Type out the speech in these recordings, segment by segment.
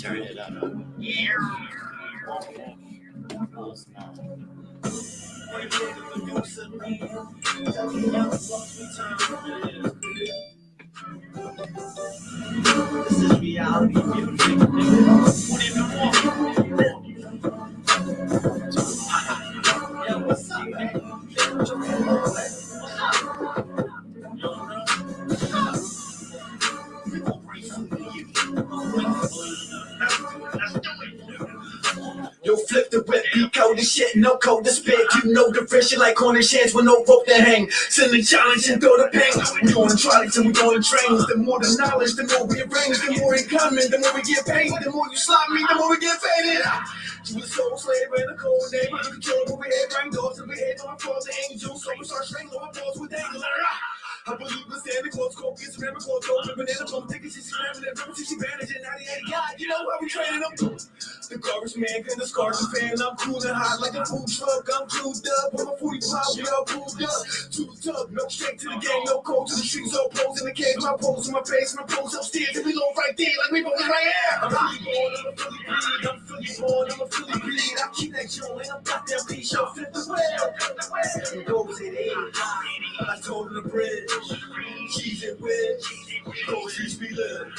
Turn it up. Yeah. Oh, it's not. This is reality music. Yeah, what's up, man? Yo, flip the whip, be cold as shit, no code to spit. You know the pressure like corner sheds with no rope to hang. Send the challenge and throw the pain. We going trolleys and we going trains. The more the knowledge, the more we arrange. The more it coming, the more we get paid. The more you slap me, the more we get faded. You a soul slave in a cold neighborhood. Control over head, bang doors to the head. On my falls, the angels. So we start strangling my balls with angles. I believe in Santa Claus, coke, get some Claus, open banana phone, tickets, she's slamming that river, she's bandaging, now they ain't God, you know how we training them. The garbage man, and the scars are fan, I'm cool and hot like a food truck, I'm clued up, with my 45, we all pulled up, to the tub, no straight to the game, no cold to the streets, all pose in the cage, my pose in my face, my pose upstairs, and we low right there, like we both in right here. I'm fully born, I'm a fully breed, I'm fully born, I'm a fully breed, I keep that joint, I'm got that beat, show, flip the wheel, it goes it is, I told her the bridge. She's in red, go she's me live.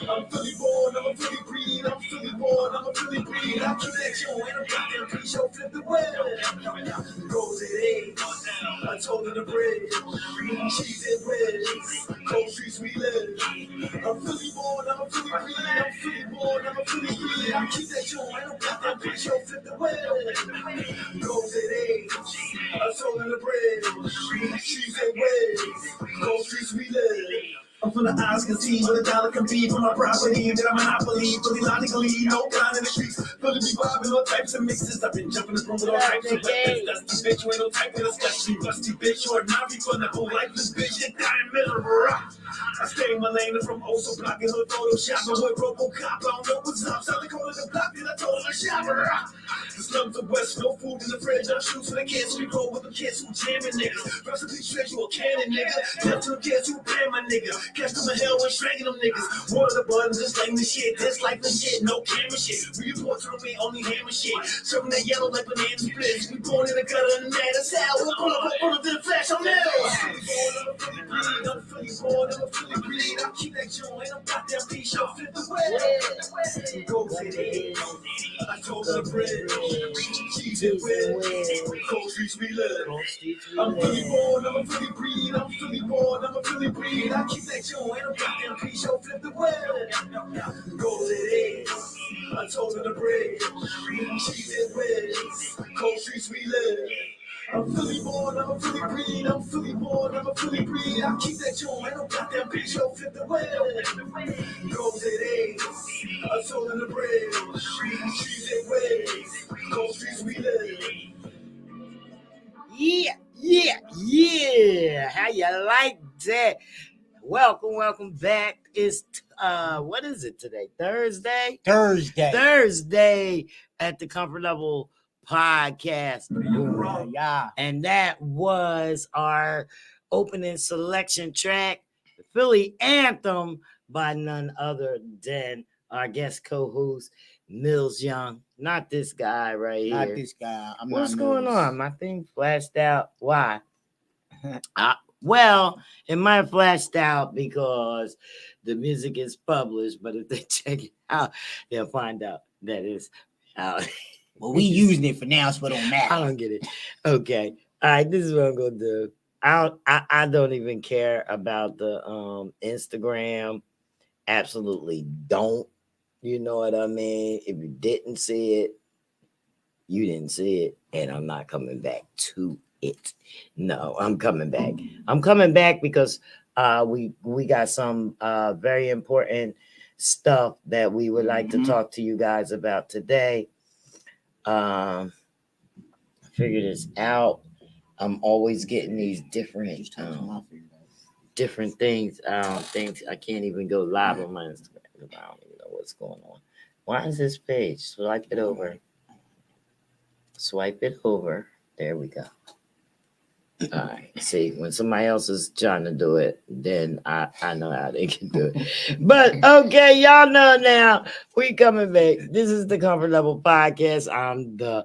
I'm fully born, I'm a fully breed, I'm fully born, I'm a fully breed. I keep that show, ain't no goddamn piece, show flip the web. Goes at 8, I told her the bridge. She's in red, go she's me live. I'm fully born, I'm a fully breed, I'm fully born, I'm a fully breed. I keep that show, ain't no goddamn piece, show flip the web. Goes at 8, I told her the bridge. She's in red, go streets we live. I'm from the eyes can see where the dollar can be for my property and then I'm monopoly, fully logically, no kind in the streets, fully be vibing all types of mixes. I've been jumping the room with all types of weapons. Dusty bitch, you ain't no type of discussion. Rusty bitch, or not be for the whole lifeless bitch, and dying miserable. I stay in my lane and from also blocking her Photoshop and with Robocop. I don't know what's up, South Dakota the block, then I told her to shopper. The slums of West, no food in the fridge, I'm shooting for the kids, we roll with the kids who jamming niggas. Recipe straight, you a cannon nigga. Tell to the kids who pan my nigga. Catch them in hell when strangling them niggas. Water the buttons, just like the shit, this like the shit, no camera shit. We report to me, only hammer shit. Serving that yellow like banana splits. We born in the gutter and mad as hell. We'll pull up to the flash on nails. I'm fully born, I'm a fully breed. I keep that joint, I'm got that piece, I'll flip the web. Go to the edge, I told her the bridge. She's in red, cold streets we live. I'm fully born, I'm a fully breed. I'm fully born, I'm a fully breed. I keep that joint, I'm got that piece, I'll flip the web. Go to the edge, I told her the bridge. She's in red, cold streets we live. I'm fully born, I'm a fully breed. I'm fully born, I'm a fully breed. I keep that joint, I don't got that bitch, yo, flip the wheel. Goes at 8, I told her the bridge. She's in waves, cold streets we live. Yeah. How you like that? Welcome back. It's what is it today? Thursday at the Comfort Level Podcast. Yeah. And that was our opening selection track, the Philly Anthem by none other than our guest co-host Mills Young. Not this guy right here. Not this guy. What's going on? My thing flashed out. Why? Well, it might have flashed out because the music is published, but if they check it out, they'll find out that it's out. Well, we using it for now, so it don't matter. I don't get it. Okay. All right, this is what I'm gonna do. I don't even care about the Instagram. Absolutely don't. You know what I mean? If you didn't see it, you didn't see it, and I'm not coming back to it. No, I'm coming back. I'm coming back because we got some very important stuff that we would like to talk to you guys about today. Figure this out. I'm always getting these different things. Things I can't even go live on my Instagram. I don't even know what's going on. Why is this page? Swipe it over. There we go. All right. See, when somebody else is trying to do it, then I know how they can do it. But okay, y'all know now. We coming back. This is the Comfort Level Podcast. I'm the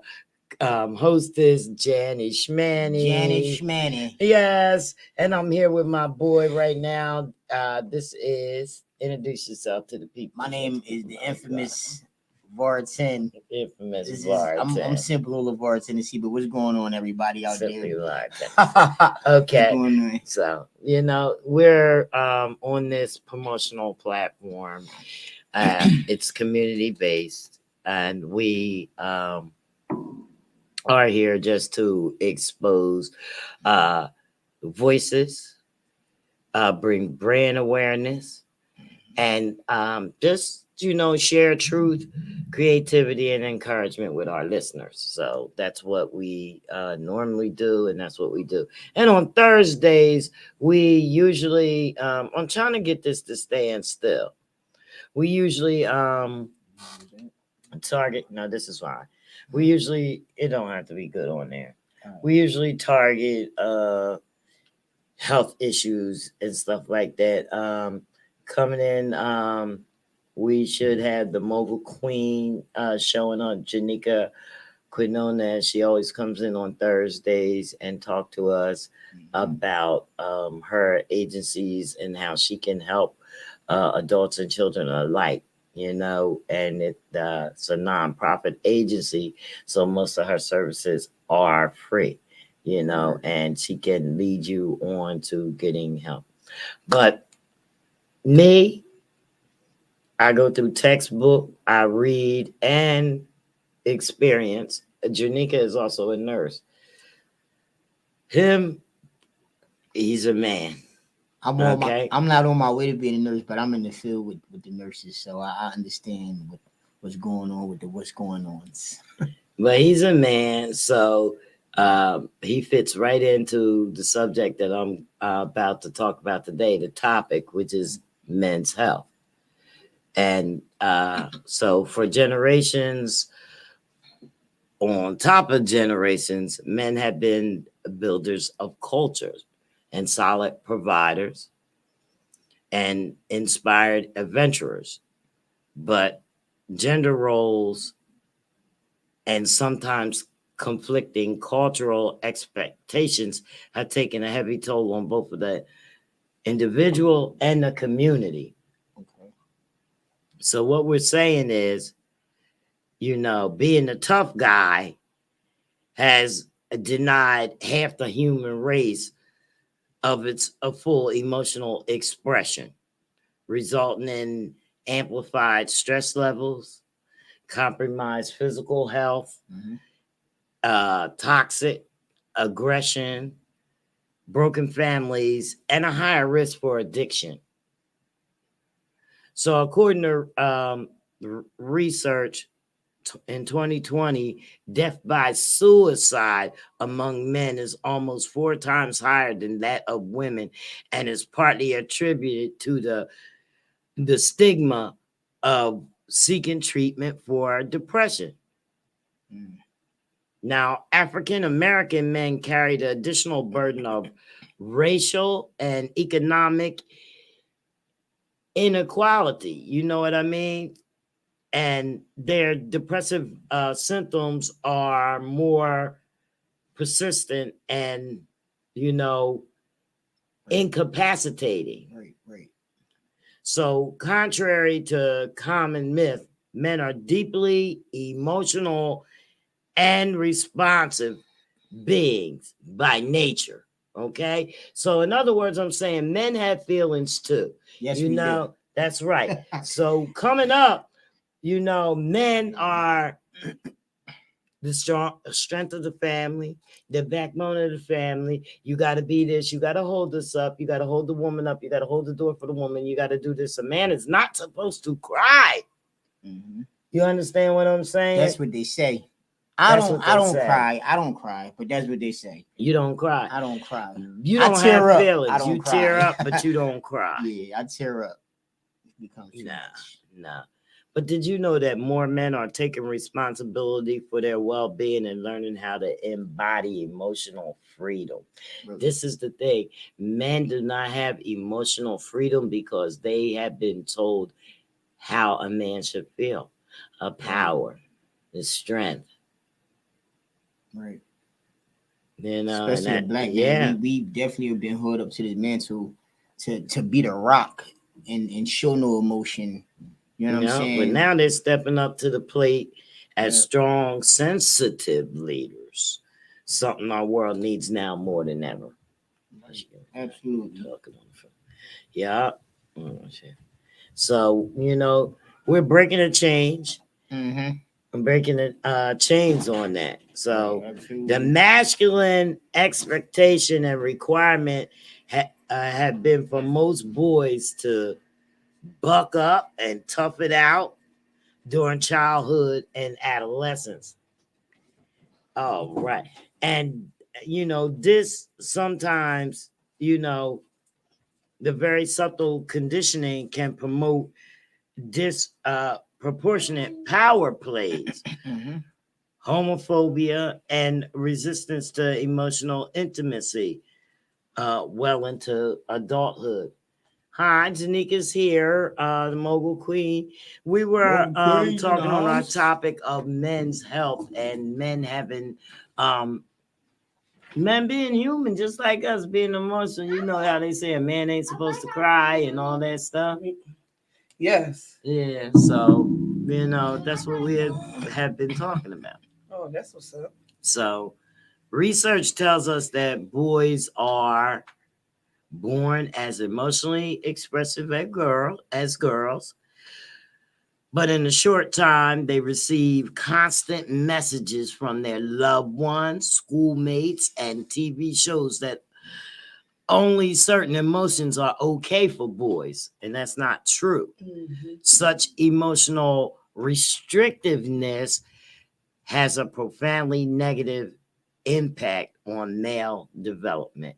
hostess, Janny Schmanny. Janet Schmanny. Yes, and I'm here with my boy right now. This is introduce yourself to the people. My name is the infamous Vartan. Infamous I'm Vartan. simple LeVar, Tennessee, but what's going on, everybody out Simply there? Vartan. Okay. What's going on? So, you know, we're on this promotional platform. It's community based, and we are here just to expose voices, bring brand awareness, and just, you know, share truth, creativity, and encouragement with our listeners. So that's what we normally do, and that's what we do. And on Thursdays, we usually, I'm trying to get this to stand still. We usually target, no, this is fine. We usually, it don't have to be good on there. We usually target health issues and stuff like that. Coming in, we should have the Mogul Queen showing up, Janika Quinona. She always comes in on Thursdays and talk to us about her agencies and how she can help adults and children alike. You know, and it's a nonprofit agency, so most of her services are free. You know, and she can lead you on to getting help. But me, I go through textbook, I read and experience. Janika is also a nurse. Him, he's a man. I'm not on my way to being a nurse, but I'm in the field with the nurses, so I understand what's going on with the what's going on. But he's a man, so he fits right into the subject that I'm about to talk about today, the topic, which is men's health. And so for generations, on top of generations, men have been builders of cultures and solid providers and inspired adventurers. But gender roles and sometimes conflicting cultural expectations have taken a heavy toll on both of the individual and the community. Okay. So what we're saying is, you know, being the tough guy has denied half the human race of its a full emotional expression, resulting in amplified stress levels, compromised physical health, toxic aggression, broken families, and a higher risk for addiction. So, according to research in 2020, death by suicide among men is almost 4 times higher than that of women, and is partly attributed to the stigma of seeking treatment for depression. Now, African American men carry the additional burden of racial and economic inequality. You know what I mean? And their depressive symptoms are more persistent and, you know, incapacitating. Right. So, contrary to common myth, men are deeply emotional and responsive beings by nature. Okay. So, in other words, I'm saying men have feelings too. Yes, you know, do. That's right. So, coming up, you know, men are the strength of the family, the backbone of the family. You got to be this. You got to hold this up. You got to hold the woman up. You got to hold the door for the woman. You got to do this. A man is not supposed to cry. You understand what I'm saying? That's what they say. I don't cry. I don't cry, but that's what they say. You don't cry. I don't cry. You don't have up. feelings. You tear cry. up, but you don't cry. Yeah, I tear up. Nah. But But did you know that more men are taking responsibility for their well-being and learning how to embody emotional freedom? Really? This is the thing. Men do not have emotional freedom because they have been told how a man should feel, a power, the strength. Right. Then, especially a black man, we definitely have been held up to this mantle to be the rock and show no emotion. You know what I'm saying? But now they're stepping up to the plate as strong, sensitive leaders. Something our world needs now more than ever. Absolutely. Yeah. So, we're breaking a change. Mm-hmm. I'm breaking the chains on that. So the masculine expectation and requirement have been for most boys to buck up and tough it out during childhood and adolescence. Oh, right. And, this sometimes, the very subtle conditioning can promote disproportionate power plays, homophobia, and resistance to emotional intimacy well into adulthood. Hi, Janika's here, the Mogul Queen. We were talking on our topic of men's health and men having, men being human, just like us, being emotional. You know how they say a man ain't supposed to cry and all that stuff. Yes. Yeah, so, that's what we have been talking about. Oh, that's what's up. So, research tells us that boys are born as emotionally expressive as girls, but in a short time, they receive constant messages from their loved ones, schoolmates, and TV shows that only certain emotions are okay for boys, and that's not true. Mm-hmm. Such emotional restrictiveness has a profoundly negative impact on male development.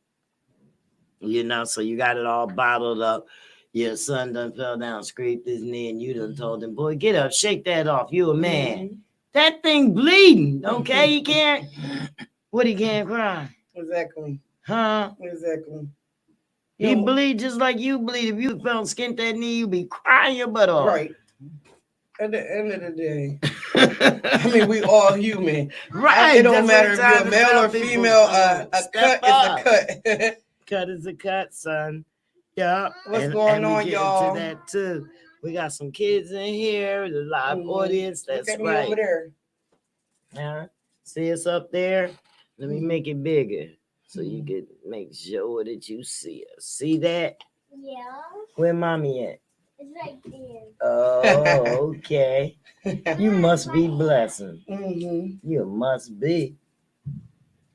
So you got it all bottled up. Your son done fell down, scraped his knee, and you done told him, boy, get up, shake that off. You a man. Mm-hmm. That thing bleeding, okay? He can't cry? Exactly. Huh? Exactly. He bleed just like you bleed. If you fell skint that knee, you'd be crying your butt off. Right. At the end of the day, I mean, we all human. Right. It don't matter if you're a male or female. A cut is a cut. Cut is a cut, son. Yeah. What's going on, y'all? Into that too. We got some kids in here, the live audience. That's Look at right. me over there. Yeah. See us up there? Let me make it bigger so you can make sure that you see us. See that? Yeah. Where mommy at? It's right there. Oh, okay. You must be blessing. Mm-hmm. You must be.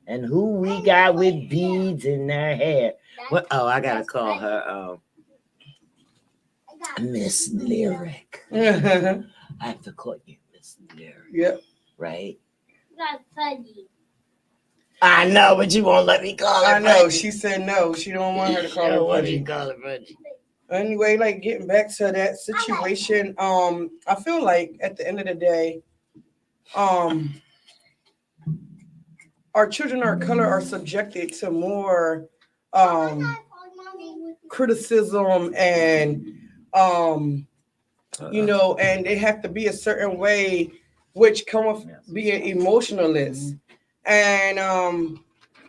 And who we got with beads in their hair? What? Oh, I gotta call her Miss Lyric. I have to call you Miss Lyric. Yep. Right? That's funny. I know, but you won't let me call her. I know. She said no. She don't want her to call her What funny. you call her funny? Anyway, like getting back to that situation, I feel like at the end of the day, our children of color are subjected to more criticism and and they have to be a certain way, which come with being emotionalist. And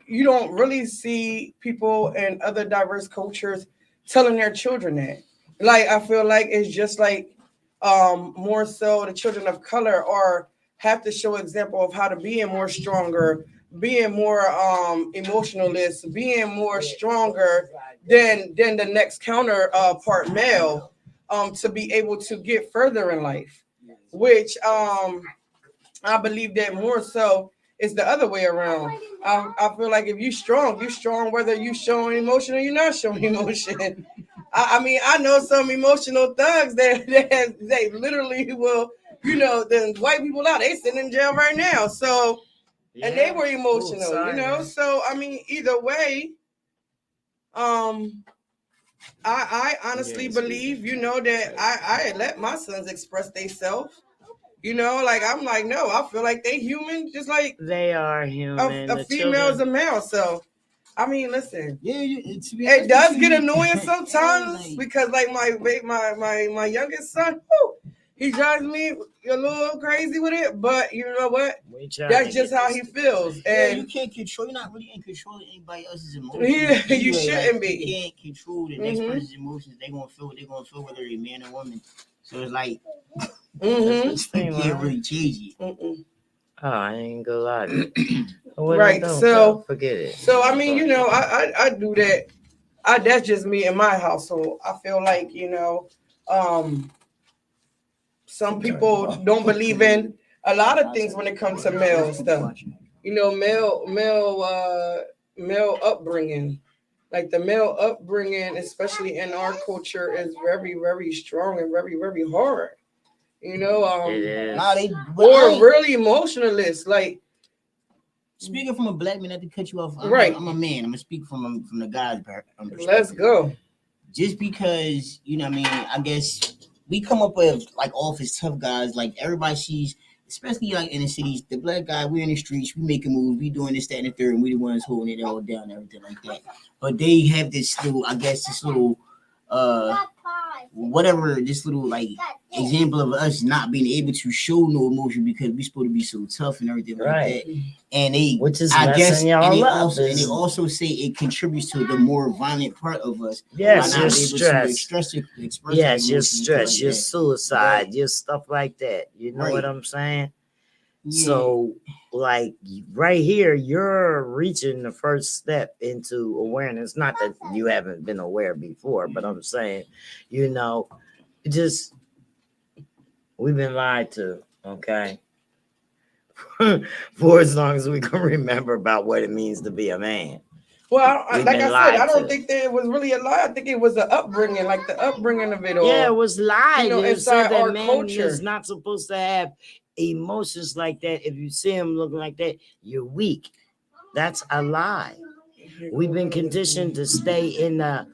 you don't really see people in other diverse cultures telling their children that. Like, I feel like it's just like more so the children of color are have to show example of how to be more stronger, being more emotionalist, being more stronger than the next counterpart male, to be able to get further in life, which I believe that more so is the other way around. I feel like if you're strong whether you showing emotion or you're not showing emotion. I mean, I know some emotional thugs that they literally will, the white people out, they sitting in jail right now. So, and they were emotional, So I mean, either way, I honestly Yes, believe, that I let my sons express themselves. Like I'm like, no, I feel like they human, just like they are human. a The female is a children, male. So, I mean, listen, Yeah, it does get annoying sometimes because, like my youngest son, he drives me a little crazy with it. But you know what? we trying That's to just get how this he together. feels, Yeah, you and can't control. You're not really in control of anybody else's you emotions. Anyway, shouldn't like, be. you can't control the next Mhm. person's emotions. They gonna feel what they gonna feel, whether they're man or woman. So it's like That's Mhm. his you thing, can't right? really change it. Mm-mm. Oh, I ain't gonna lie to you. What I Right. don't though, So, forget it. I mean, I do that. That's just me in my household. I feel like um, some people don't believe in a lot of things when it comes to male stuff. Male upbringing. Like the male upbringing, especially in our culture, is very, very strong and very, very hard. It is. Nah, Or really emotionalist. Like, speaking from a black man, not to cut you off. Right. I'm a man. I'm gonna speak from the guy's let's perspective. go. Just because what I mean, I guess we come up with like office tough guys. Like everybody sees, especially like in the cities, the black guy. We're in the streets. We making moves. We doing this, that, and the third. And we the ones holding it all down, everything like that. But they have this little, I guess, this little whatever, this little like example of us not being able to show no emotion because we supposed to be so tough and everything like Right. that. And they, Which is I guess, messing y'all and they up. also say it contributes to the more violent part of us. Yes, by you're not able to stressed. express our Yes, you're emotions and stuff stressed. like You're that. suicide. You're stuff like that. You know what Right. I'm saying? Yeah. So, like right here, you're reaching the first step into awareness. Not that you haven't been aware before, but I'm saying, just we've been lied to, okay? For as long as we can remember about what it means to be a man. Well, We've like been I said, lied I don't to. think that it was really a lie. I think it was the upbringing, like the upbringing of it all. Yeah, it was lied. It inside said that our man culture. is not supposed to have emotions like that. If you see him looking like that, you're weak. That's a lie. We've been conditioned to stay in the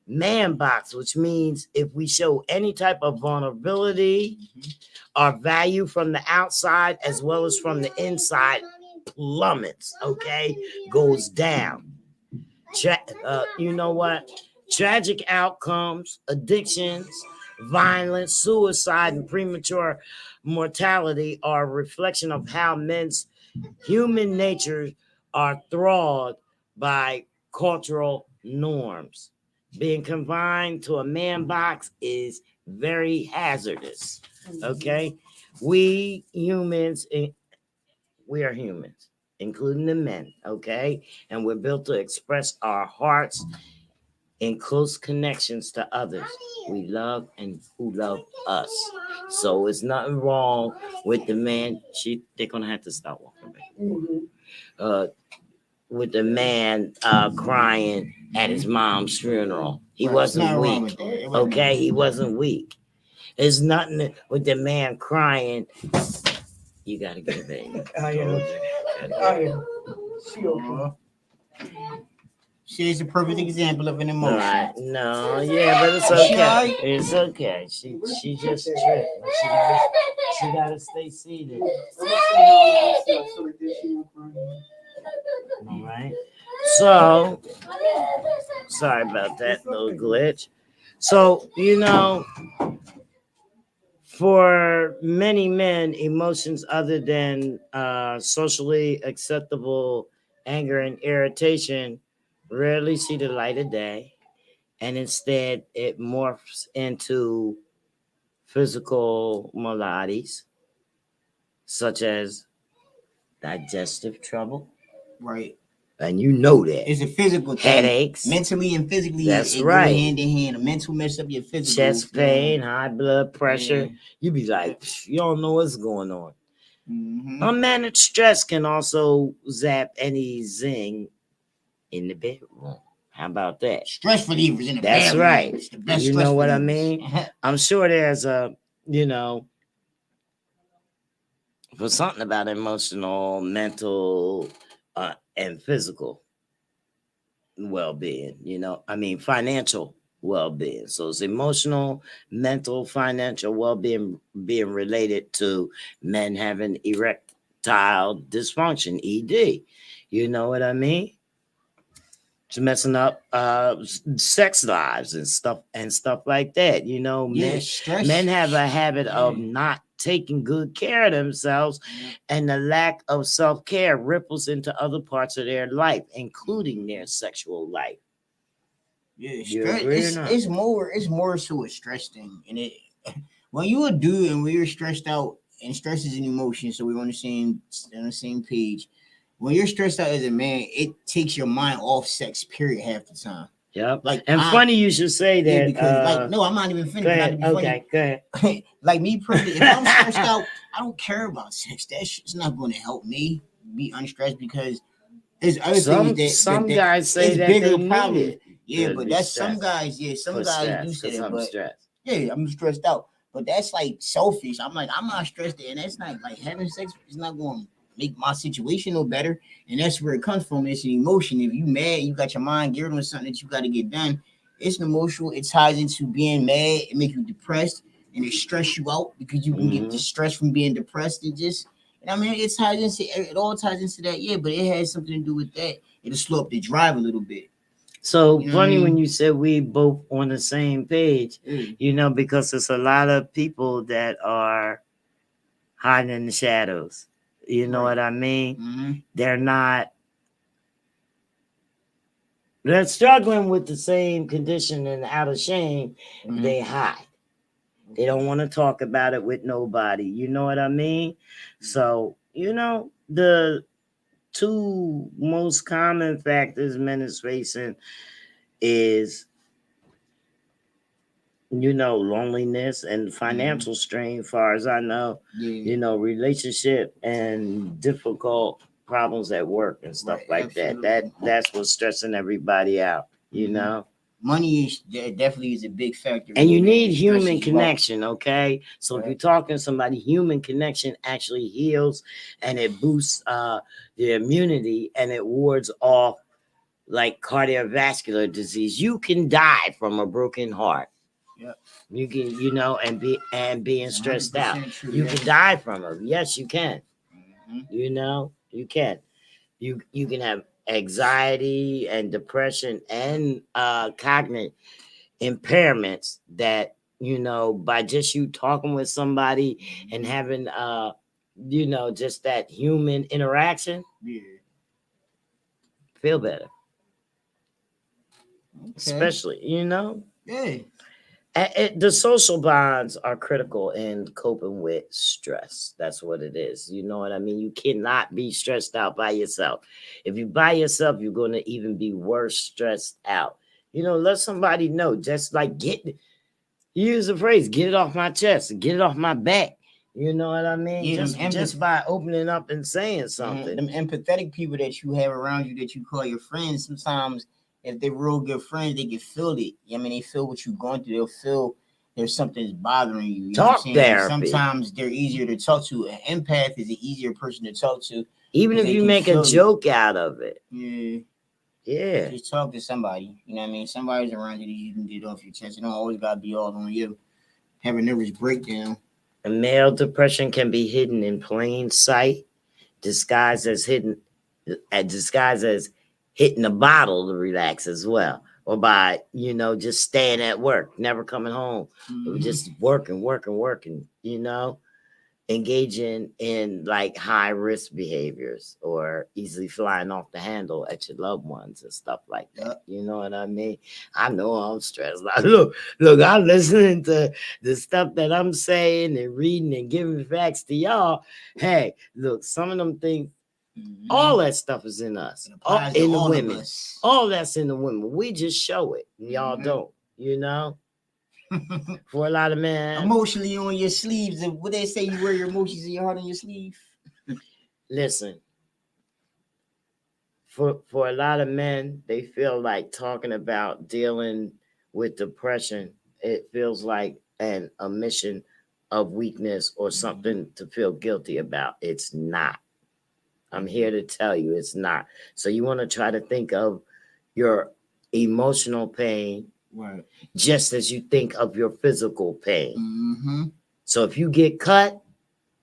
man box, which means if we show any type of vulnerability or value from the outside as well as from the inside, plummets, okay, goes down. You know what? Tragic outcomes, addictions, violence, suicide, and premature mortality are a reflection of how men's human nature are thralled by cultural norms. Being confined to a man box is very hazardous. Okay, we humans, we are humans, including the men. Okay, and we're built to express our hearts in close connections to others we love and who love us. So it's nothing wrong with the man. They're gonna have to stop walking back. Mm-hmm. With the man crying at his mom's funeral. He wasn't weak. Okay, he wasn't weak. There's nothing with the man crying. You gotta get a baby. She's a perfect example of an emotion. Right. No, yeah, but it's okay. It's okay. She just tripped. She gotta stay seated. All right. So sorry about that little glitch. So for many men, emotions other than socially acceptable anger and irritation rarely see the light of day, and instead it morphs into physical maladies such as digestive trouble. Right. And you know that. It's a physical thing. Headaches. Mentally and physically, that's it right. Go hand in hand. A mental mess up your physical. Chest pain, high blood pressure. Yeah. You be like, you don't know what's going on. Mm-hmm. Unmanaged stress can also zap any zing in the bedroom. How about that? Stress relievers in the bedroom. That's right. It's the best you know what relievers. I mean? I'm sure there's for something about emotional, mental, and physical well-being, I mean financial well-being. So it's emotional, mental, financial well-being being related to men having erectile dysfunction, ED. You know what I mean? It's messing up sex lives and stuff like that. You know, Yeah, men stress. have a habit of Yeah. not taking good care of themselves, and the lack of self-care ripples into other parts of their life, including their sexual life. Yeah, You stress. agree or not? It's more so a stress thing, and it when you a dude and when you're stressed out, and stress is an emotion, so we're on the same page. When you're stressed out as a man, it takes your mind off sex. Period. Half the time. Yep. Like And funny you should say that. yeah, because like no, I'm not even finished. Go Not ahead. to be Okay, go ahead. funny. Like me personally, if I'm stressed out, I don't care about sex. That shit's not going to help me be unstressed because there's other Some things that guys say it's that bigger they problems. need it. Yeah, to but be that's some stressed. guys. Yeah, some For guys do stress, say 'cause that. I'm But stressed. yeah, I'm stressed out. But that's like selfish. I'm like, I'm not stressed, and that's not like having sex is not going to make my situation no better. And that's where it comes from. It's an emotion. If you mad, you got your mind geared on something that you got to get done. It's an emotional. It ties into being mad. It makes you depressed, and it stress you out because you can get distress from being depressed. It just, I mean, it ties into it. All ties into that. Yeah, but it has something to do with that. It'll slow up the drive a little bit. So You know funny what I mean? when you said we both on the same page, Mm. you know, because it's a lot of people that are hiding in the shadows. You know Right. what I mean? Mm-hmm. They're struggling with the same condition, and out of shame, Mm-hmm. they hide. They don't want to talk about it with nobody. You know what I mean? So, you know, the two most common factors men is facing is, you know, loneliness and financial strain, far as I know. Yeah. You know, relationship and difficult problems at work and stuff Right, like that. absolutely. That's what's stressing everybody out, you Mhm. know. Money is definitely is a big factor. And you in need that human stresses you out. connection, okay? So if you're talking to somebody, human connection actually heals, and it boosts the immunity, and it wards off like cardiovascular disease. You can die from a broken heart. Yep. You can, you know, and being stressed out. 100% true, You yes. can die from it. Yes, you can. Mhm. You know, you can. You can have anxiety and depression and cognitive impairments that, you know, by just you talking with somebody and having you know, just that human interaction, Yeah. feel better. Okay. Especially, you know. Yeah. The social bonds are critical in coping with stress. That's what it is. You know what I mean? You cannot be stressed out by yourself. If you by yourself, you're going to even be worse stressed out. You know, let somebody know. Just like use the phrase, get it off my chest, get it off my back. You know what I mean? Yeah, Just by opening up and saying something. Them empathetic people that you have around you that you call your friends, sometimes if they're real good friends, they can feel it. I mean, they feel what you're going through. They'll feel there's something's bothering you. You know what I'm Talk saying? therapy. And sometimes they're easier to talk to. An empath is an easier person to talk to. Even if they you can make a feel it. joke out of it. Yeah. Yeah. Just talk to somebody. You know what I mean? Somebody's around you that you can get off your chest. It don't always gotta be all on you. Have a nervous breakdown. And male depression can be hidden in plain sight, disguised as hitting a bottle to relax as well, or by, you know, just staying at work, never coming home, just working, you know, engaging in like high risk behaviors or easily flying off the handle at your loved ones and stuff like that. You know what I mean? I know I'm stressed. Like, look, I'm listening to the stuff that I'm saying and reading and giving facts to y'all. Hey, look, some of them things, all that stuff is in us, in the women. All that's in the women. We just show it, and y'all don't, you know? For a lot of men, emotionally on your sleeves. What they say, you wear your emotions and your heart on your sleeve. Listen, for a lot of men, they feel like talking about dealing with depression, it feels like an omission of weakness or something to feel guilty about. It's not. I'm here to tell you it's not. So you want to try to think of your emotional pain Right. just as you think of your physical pain. Mm-hmm. So if you get cut,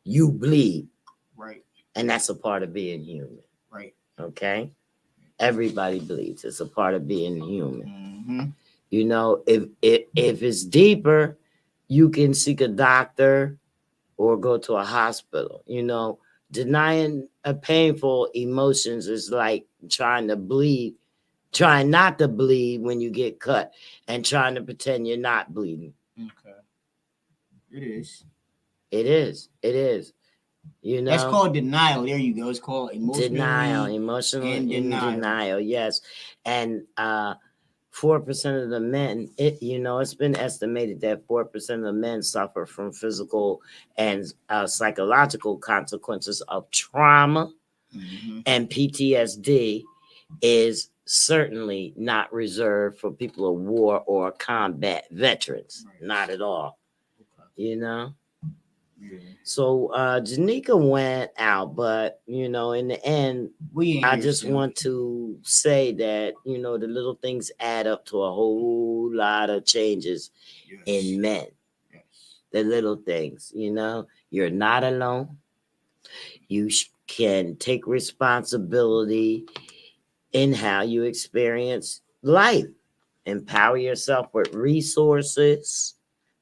you bleed. Right. And that's a part of being human. Right. Okay? Everybody bleeds. It's a part of being human. Mm-hmm. You know, if it's deeper, you can seek a doctor or go to a hospital. You know, denying a painful emotions is like trying not to bleed when you get cut and trying to pretend you're not bleeding. Okay. It is. It is. You know, That's called denial. There you go. It's called emotional in denial. Yes. And 4% of the men, it's been estimated that 4% of the men suffer from physical and psychological consequences of trauma. Mm-hmm. And PTSD is certainly not reserved for people of war or combat veterans. Right. Not at all. Okay. You know? Yeah. So Janika went out, but in the end, I just want to say that the little things add up to a whole lot of changes in men. Yes. The little things, you're not alone. You can take responsibility in how you experience life. Empower yourself with resources,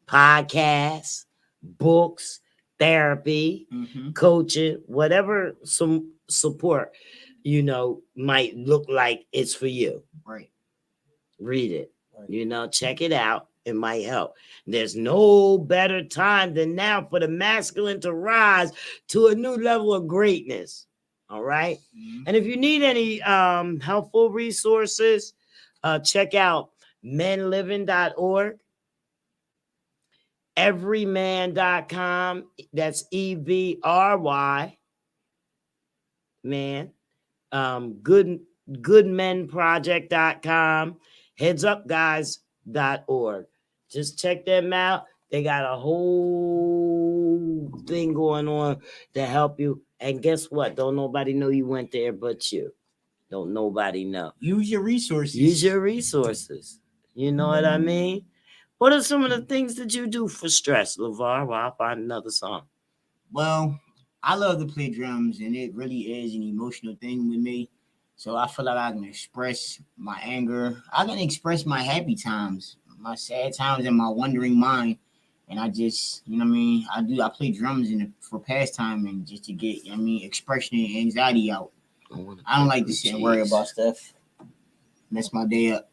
podcasts, books, therapy, coaching, whatever some support, might look like it's for you. Right. Read it. Right. Check it out. It might help. There's no better time than now for the masculine to rise to a new level of greatness. All right. Mm-hmm. And if you need any helpful resources, check out menliving.org. Everyman.com. That's EVRY. Man. Goodmenproject.com. Headsupguys.org. Just check them out. They got a whole thing going on to help you. And guess what? Don't nobody know you went there but you. Don't nobody know. Use your resources. You know what I mean? What are some of the things that you do for stress, LeVar? Well, I'll find another song. Well, I love to play drums, and it really is an emotional thing with me. So I feel like I can express my anger. I can express my happy times, my sad times, and my wandering mind. And I just, I play drums for pastime and just to get, expression and anxiety out. I don't like to sit and worry about stuff. Mess my day up.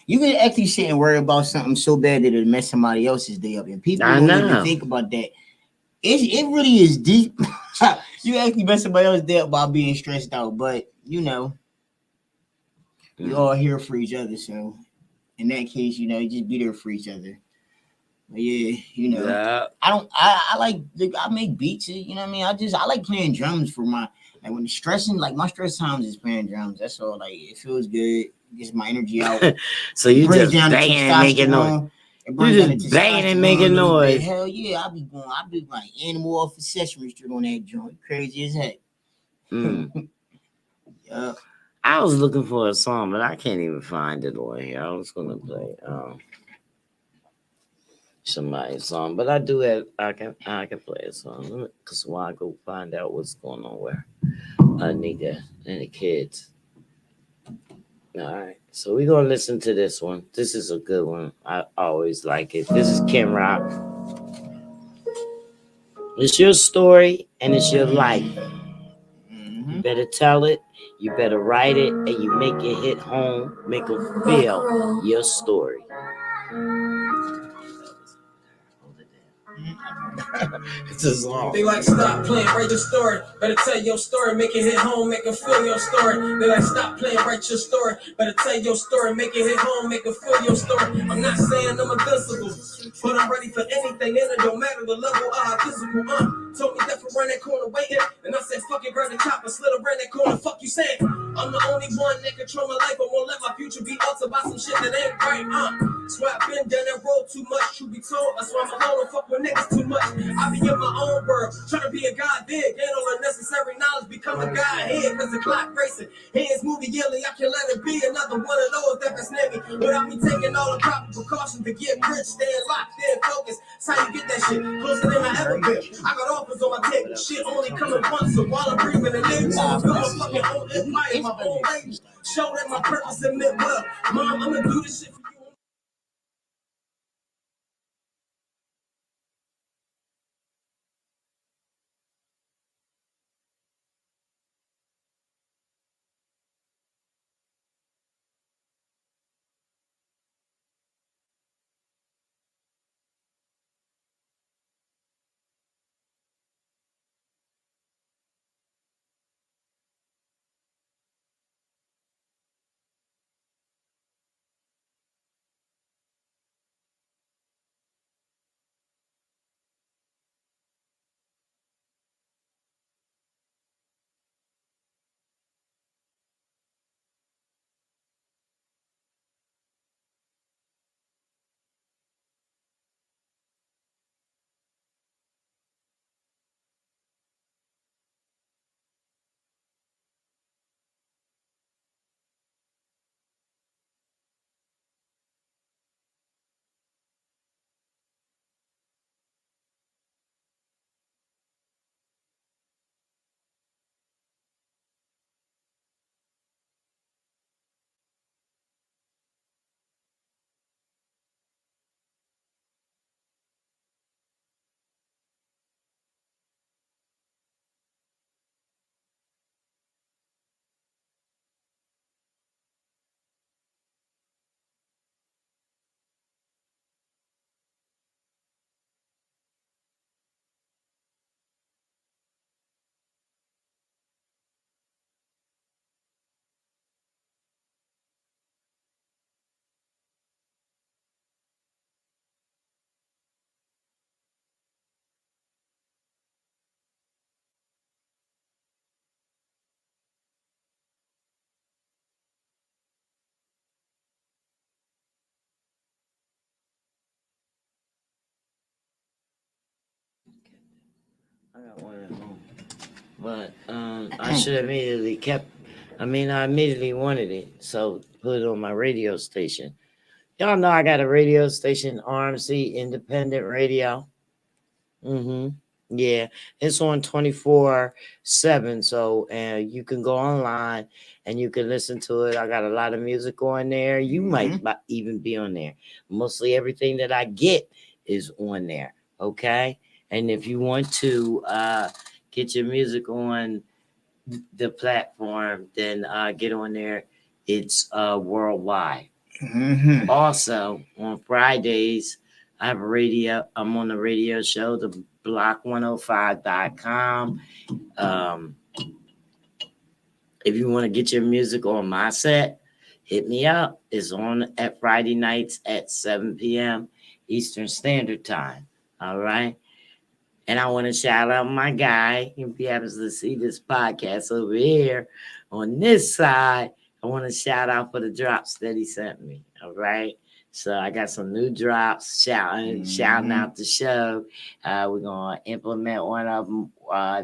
You can actually sit and worry about something so bad that it'll mess somebody else's day up. And people don't even think about that. It really is deep. You actually mess somebody else's day up by being stressed out. But, we all here for each other. So, in that case, you just be there for each other. But yeah, I make beats. I like playing drums for when it's stressing. Like my stress times is playing drums. That's all. Like it feels good. Gets my energy out. So you just banging and making noise. You just banging and making noise. Hell yeah, I be like animal off of Sesame Street on that joint. Crazy as heck. Yeah. I was looking for a song, but I can't even find it on here. I was gonna play somebody's song, but I do have I can play a song. Cause while I go find out what's going on where Anita and the kids. All right, so we're gonna listen to this one. This is a good one. I always like it. This is Ken Rock. It's your story and it's your life. You better tell it, you better write it, and you make it hit home, make them feel your story. It's a song. They like, stop playing, write your story. Better tell your story, make it hit home, make them feel your story. They like, stop playing, write your story. Better tell your story, make it hit home, make them feel your story. I'm not saying I'm invincible, but I'm ready for anything, and it don't matter the level of how physical. Told me that for around that corner waiting. And I said, fuck it, grab the chopper, slid around that corner, fuck you saying. I'm the only one that control my life, but won't let my future be altered by some shit that ain't right, Swear I've been down that road too much, truth be told. That's why I'm alone, don't fuck with niggas too much. I be in my own world, trying to be a god big, gain all unnecessary knowledge, become a god here, cause the clock racing. Hands moving yearly, I can let it be another one of those that that's near me. Without me taking all the proper precautions to get rich, staying locked in, focused. That's how you get that shit, closer than I ever been. I got offers on my table, shit only coming once, so while I'm breathing and living, I'm building my fucking own empire, my own lady. Show that my purpose and live well. Mom, I'ma do this shit for you. I got one at home. But I should have immediately I immediately wanted it. So put it on my radio station. Y'all know I got a radio station, RMC Independent Radio. Yeah, it's on 24/7. So you can go online and you can listen to it. I got a lot of music on there. You might even be on there. Mostly everything that I get is on there. Okay. And if you want to get your music on the platform, then get on there. It's worldwide. Also on Fridays, I have a radio. I'm on the radio show, the block105.com. If you want to get your music on my set, hit me up. It's on at Friday nights at 7 p.m. Eastern Standard Time. All right. And I want to shout out my guy. If he happens to see this podcast over here on this side, I want to shout out for the drops that he sent me. All right. So I got some new drops shouting out the show. We're going to implement one of them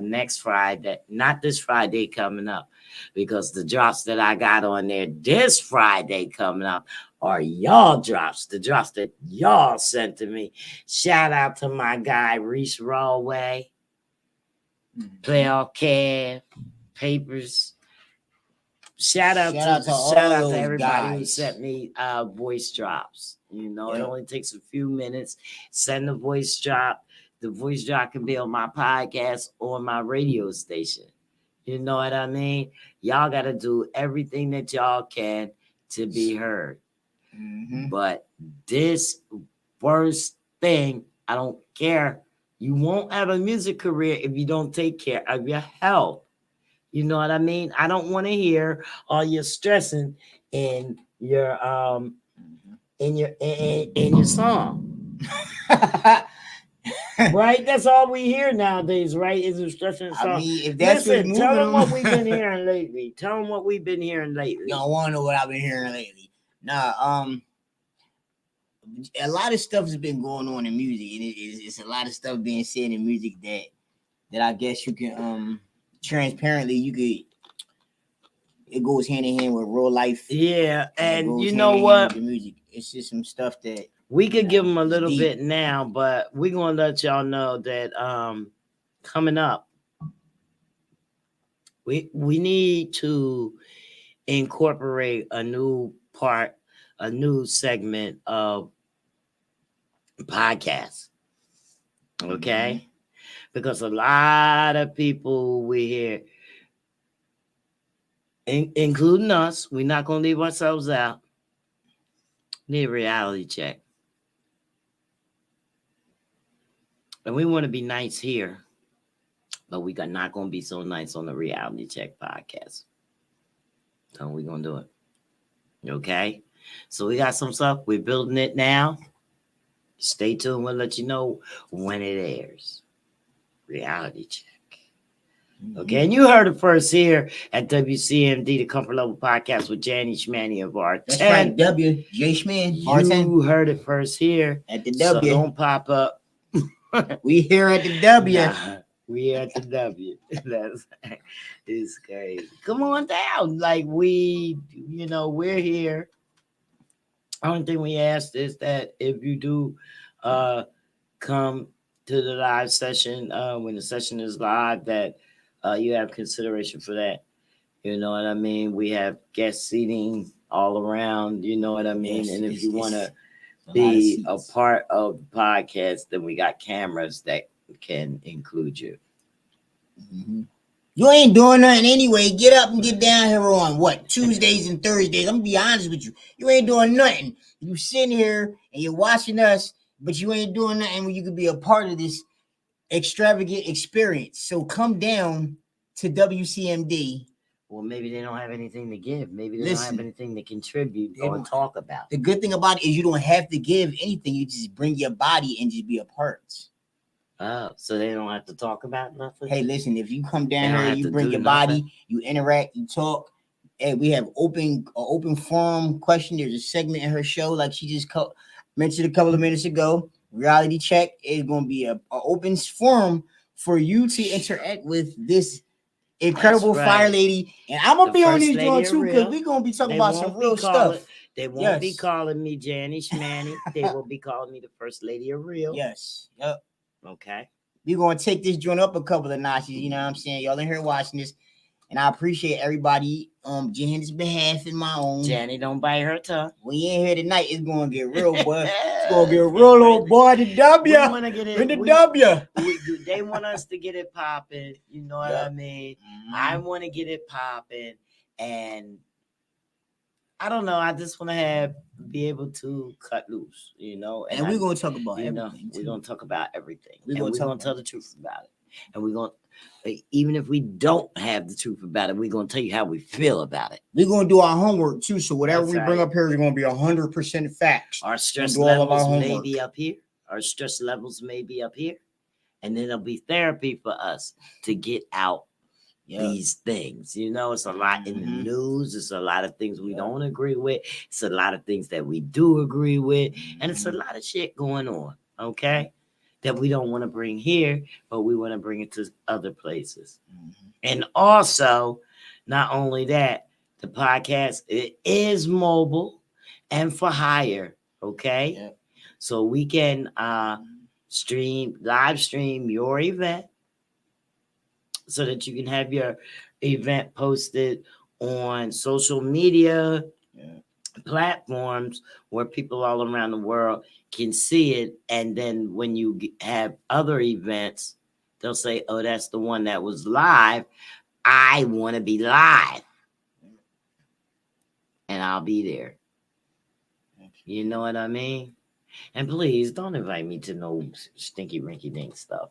next Friday. Not this Friday coming up, because the drops that I got on there this Friday coming up are y'all drops, the drops that y'all sent to me. Shout out to my guy, Reese Rawway, Bell Cav, Papers. Shout out to everybody guys who sent me voice drops. You know, it only takes a few minutes. Send the voice drop. The voice drop can be on my podcast or my radio station. You know what I mean? Y'all got to do everything that y'all can to be heard. But this first thing, I don't care. You won't have a music career if you don't take care of your health. You know what I mean? I don't want to hear all your stressing in your in your song. Right? That's all we hear nowadays, right? Is instruction and I song. mean, if that's Listen, what's tell moving them what we've been them, hearing lately. Tell them what we've been hearing lately. you don't want to know what I've been hearing lately. Nah, a lot of stuff has been going on in music, and it's a lot of stuff being said in music that I guess you can transparently you could. It goes hand in hand with real life. Yeah, and goes you hand know in hand what? with the music. It's just some stuff that We could give them a it's little deep. bit now, but we're gonna let y'all know that coming up, we need to incorporate a new segment of podcasts. Okay, because a lot of people we hear, including us, we're not gonna leave ourselves out, need a reality check. And we want to be nice here, but we are not going to be so nice on the Reality Check podcast. So we're going to do it. Okay? So we got some stuff. We're building it now. Stay tuned. We'll let you know when it airs. Reality Check. Okay? And you heard it first here at WCMD, the Comfort Level Podcast with Janny Schmanny of our That's TENN. right, W. J. Schman, R10. You heard it first here. At the So W. don't pop up. We here at the W. Nah, we at the W. That's it's crazy. Come on down. Like we're here. Only thing we ask is that if you do come to the live session, when the session is live, that you have consideration for that. You know what I mean? We have guest seating all around, you know what I mean? Yes, and if you want to a be a part of the podcast, then we got cameras that can include you. You ain't doing nothing anyway. Get up and get down here on what? Tuesdays and Thursdays. I'm gonna be honest with you. You ain't doing nothing. You sitting here and you're watching us, but you ain't doing nothing when you could be a part of this extravagant experience. So come down to WCMD. Well, maybe they don't have anything to give. Maybe they don't Listen, have anything to contribute or talk about. The good thing about it is you don't have to give anything. You just bring your body and just be a part. Oh, so they don't have to talk about nothing? Hey, listen, if you come down They don't here, have you to bring do your nothing? body, you interact, you talk. Hey, we have open forum question. There's a segment in her show, like she just mentioned a couple of minutes ago. Reality Check is going to be a open forum for you to interact with this incredible That's right. fire lady. And I'm going to The be on first this lady joint of too, because real. we're going to be talking They about won't some be real calling- stuff. They won't be Yes. calling me Janny Schmanny. They will be calling me the first lady of real. Yes. Yep. Okay. We're going to take this joint up a couple of notches. You know what I'm saying? Y'all in here watching this. And I appreciate everybody Jen's behalf and my own. Janny, don't bite her tongue. We in here tonight. It's going to get real, boy. It's going to get real, old boy. The W. We want to get it. In the W. They want us to get it popping. You know what I mean? I want to get it popping. And I don't know. I just want to be able to cut loose, you know. And we're going to talk about everything. We're going to talk about everything. We're going to tell the truth about it. And we're going to, even if we don't have the truth about it, we're going to tell you how we feel about it. We're going to do our homework too. So whatever That's we bring right. up here is going to be 100% facts. Our stress We'll do all of our levels may homework. be up here. Our stress levels may be up here. And then it'll be therapy for us to get out these things. You know, it's a lot in the news. It's a lot of things we don't agree with. It's a lot of things that we do agree with. And it's a lot of shit going on, okay, that we don't want to bring here, but we want to bring it to other places. And also, not only that, the podcast, it is mobile and for hire, okay? So we can live stream your event so that you can have your event posted on social media platforms where people all around the world can see it. And then when you have other events, they'll say, oh, that's the one that was live. I want to be live. And I'll be there. You know what I mean? And please don't invite me to no stinky rinky dink stuff.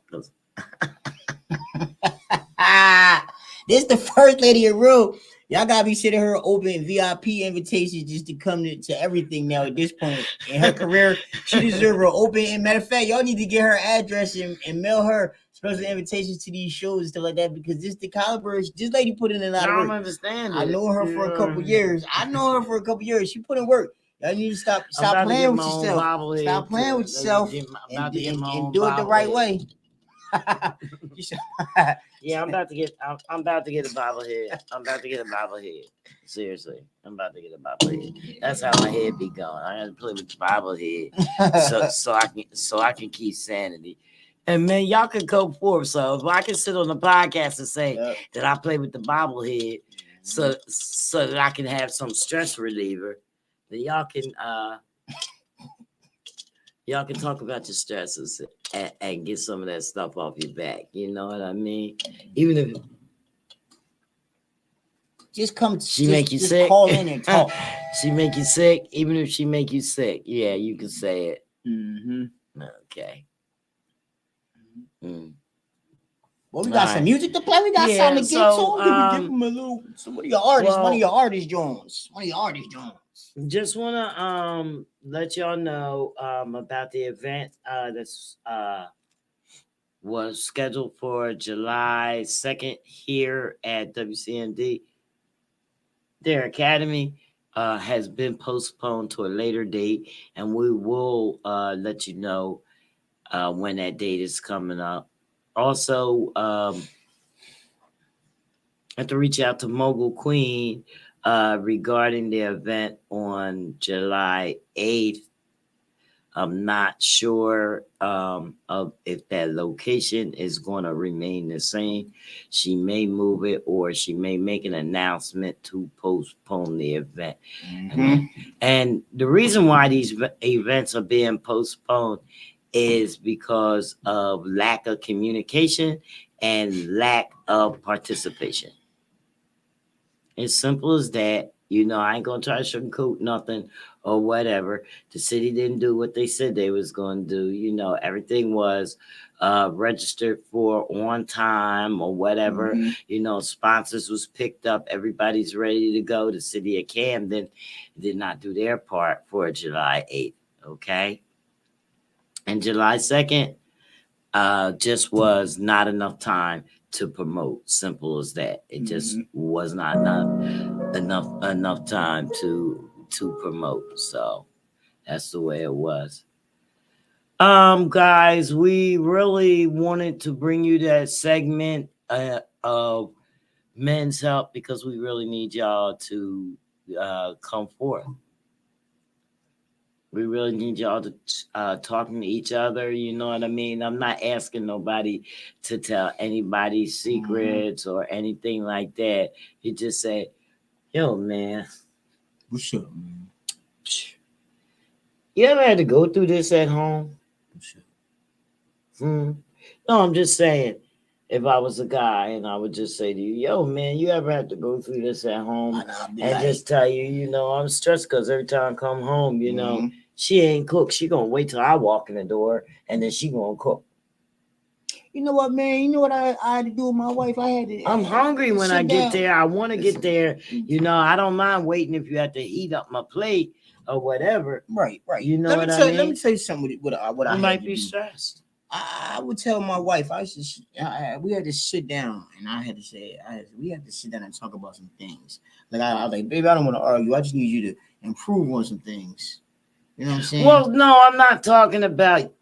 This is the first lady of real. Y'all gotta be sitting her open VIP invitations just to come to everything now at this point in her career. She deserves her open. And matter of fact, y'all need to get her address and mail her special invitations to these shows and stuff like that because the caliber. This lady put in a lot of I don't work. understand it. I know her for a couple years. She put in work. Y'all need to stop playing with yourself. Stop playing with yourself and do it the right way. Yeah, I'm about to get a bobblehead. I'm about to get a bobblehead. Seriously, I'm about to get a bobblehead. That's how my head be going. I gotta play with the bobblehead so I can keep sanity. And man, y'all can go forth. So if I can sit on the podcast and say that I play with the bobblehead, so that I can have some stress reliever, then y'all can talk about your stresses and get some of that stuff off your back. You know what I mean? Even if she make you sick, call in and talk. She make you sick, even if she make you sick. Yeah, you can say it. Mm-hmm. Okay. Mm. Well, we got some music to play. We got something to get to. Give them a little. One of your artists joints. Just wanna let y'all know about the event that's was scheduled for July 2nd here at WCMD. Their academy has been postponed to a later date, and we will let you know when that date is coming up. Also, have to reach out to Mogul Queen regarding the event on July 8th. I'm not sure of if that location is going to remain the same. She may move it or she may make an announcement to postpone the event. Mm-hmm. And the reason why these events are being postponed is because of lack of communication and lack of participation. It's simple as that. You know, I ain't gonna try to sugarcoat nothing or whatever. The city didn't do what they said they was gonna do. You know, everything was registered for on time or whatever. Mm-hmm. You know, sponsors was picked up. Everybody's ready to go. The city of Camden did not do their part for July 8th. Okay. And July 2nd just was not enough time to promote. Simple as that. It just was not enough time to promote. So that's the way it was. Guys, we really wanted to bring you that segment of men's help because we really need y'all to come forth. We really need y'all to talking to each other. You know what I mean? I'm not asking nobody to tell anybody secrets or anything like that. You just say, yo, man. What's up, man? You ever had to go through this at home? What's up? No, I'm just saying, if I was a guy and I would just say to you, yo, man, you ever have to go through this at home? And just tell you, you know, I'm stressed because every time I come home, you know, she ain't cooked. She gonna wait till I walk in the door and then she gonna cook. You know what, man? You know what I had to do with my wife? I'm hungry when I get there. I want to get there. You know, I don't mind waiting if you have to heat up my plate or whatever. Right. You know what I mean? Let me tell you something. What I might be stressed. I would tell my wife. We had to sit down, and I had to say, we had to sit down and talk about some things. Like I was like, baby, I don't want to argue. I just need you to improve on some things. You know what I'm saying? Well, no, I'm not talking about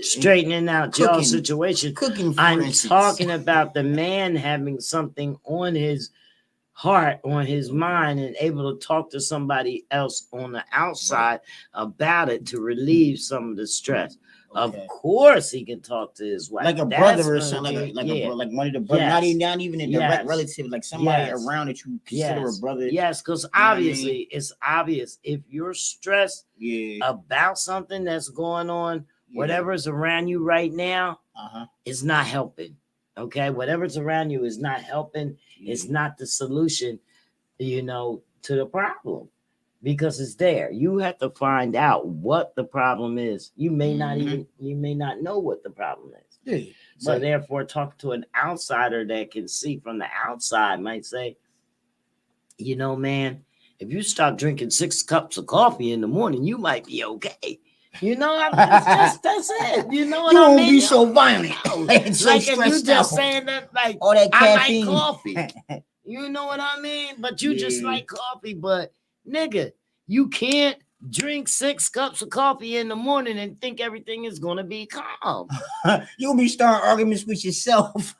straightening out y'all's situation. I'm talking about the man having something on his heart, on his mind, and able to talk to somebody else on the outside about it to relieve some of the stress. Okay. Of course, he can talk to his wife, like a brother or something, like one of the brothers, not even a direct relative, like somebody around that you consider a brother. Yes, because obviously it's obvious if you're stressed about something that's going on, whatever's around you right now, it's not helping. Okay, whatever's around you is not helping. It's not the solution, you know, to the problem. Because it's there. You have to find out what the problem is. You may not know what the problem is. So therefore, talk to an outsider that can see from the outside might say, you know, man, if you stop drinking 6 cups of coffee in the morning, you might be okay. You know, that's it. You know what You I won't mean? be so violent and so Like if you stressed just out. saying that, like, All that I like caffeine. coffee. You know what I mean? But you just Yeah. like coffee. But nigga, you can't drink 6 cups of coffee in the morning and think everything is gonna be calm. You'll be starting arguments with yourself.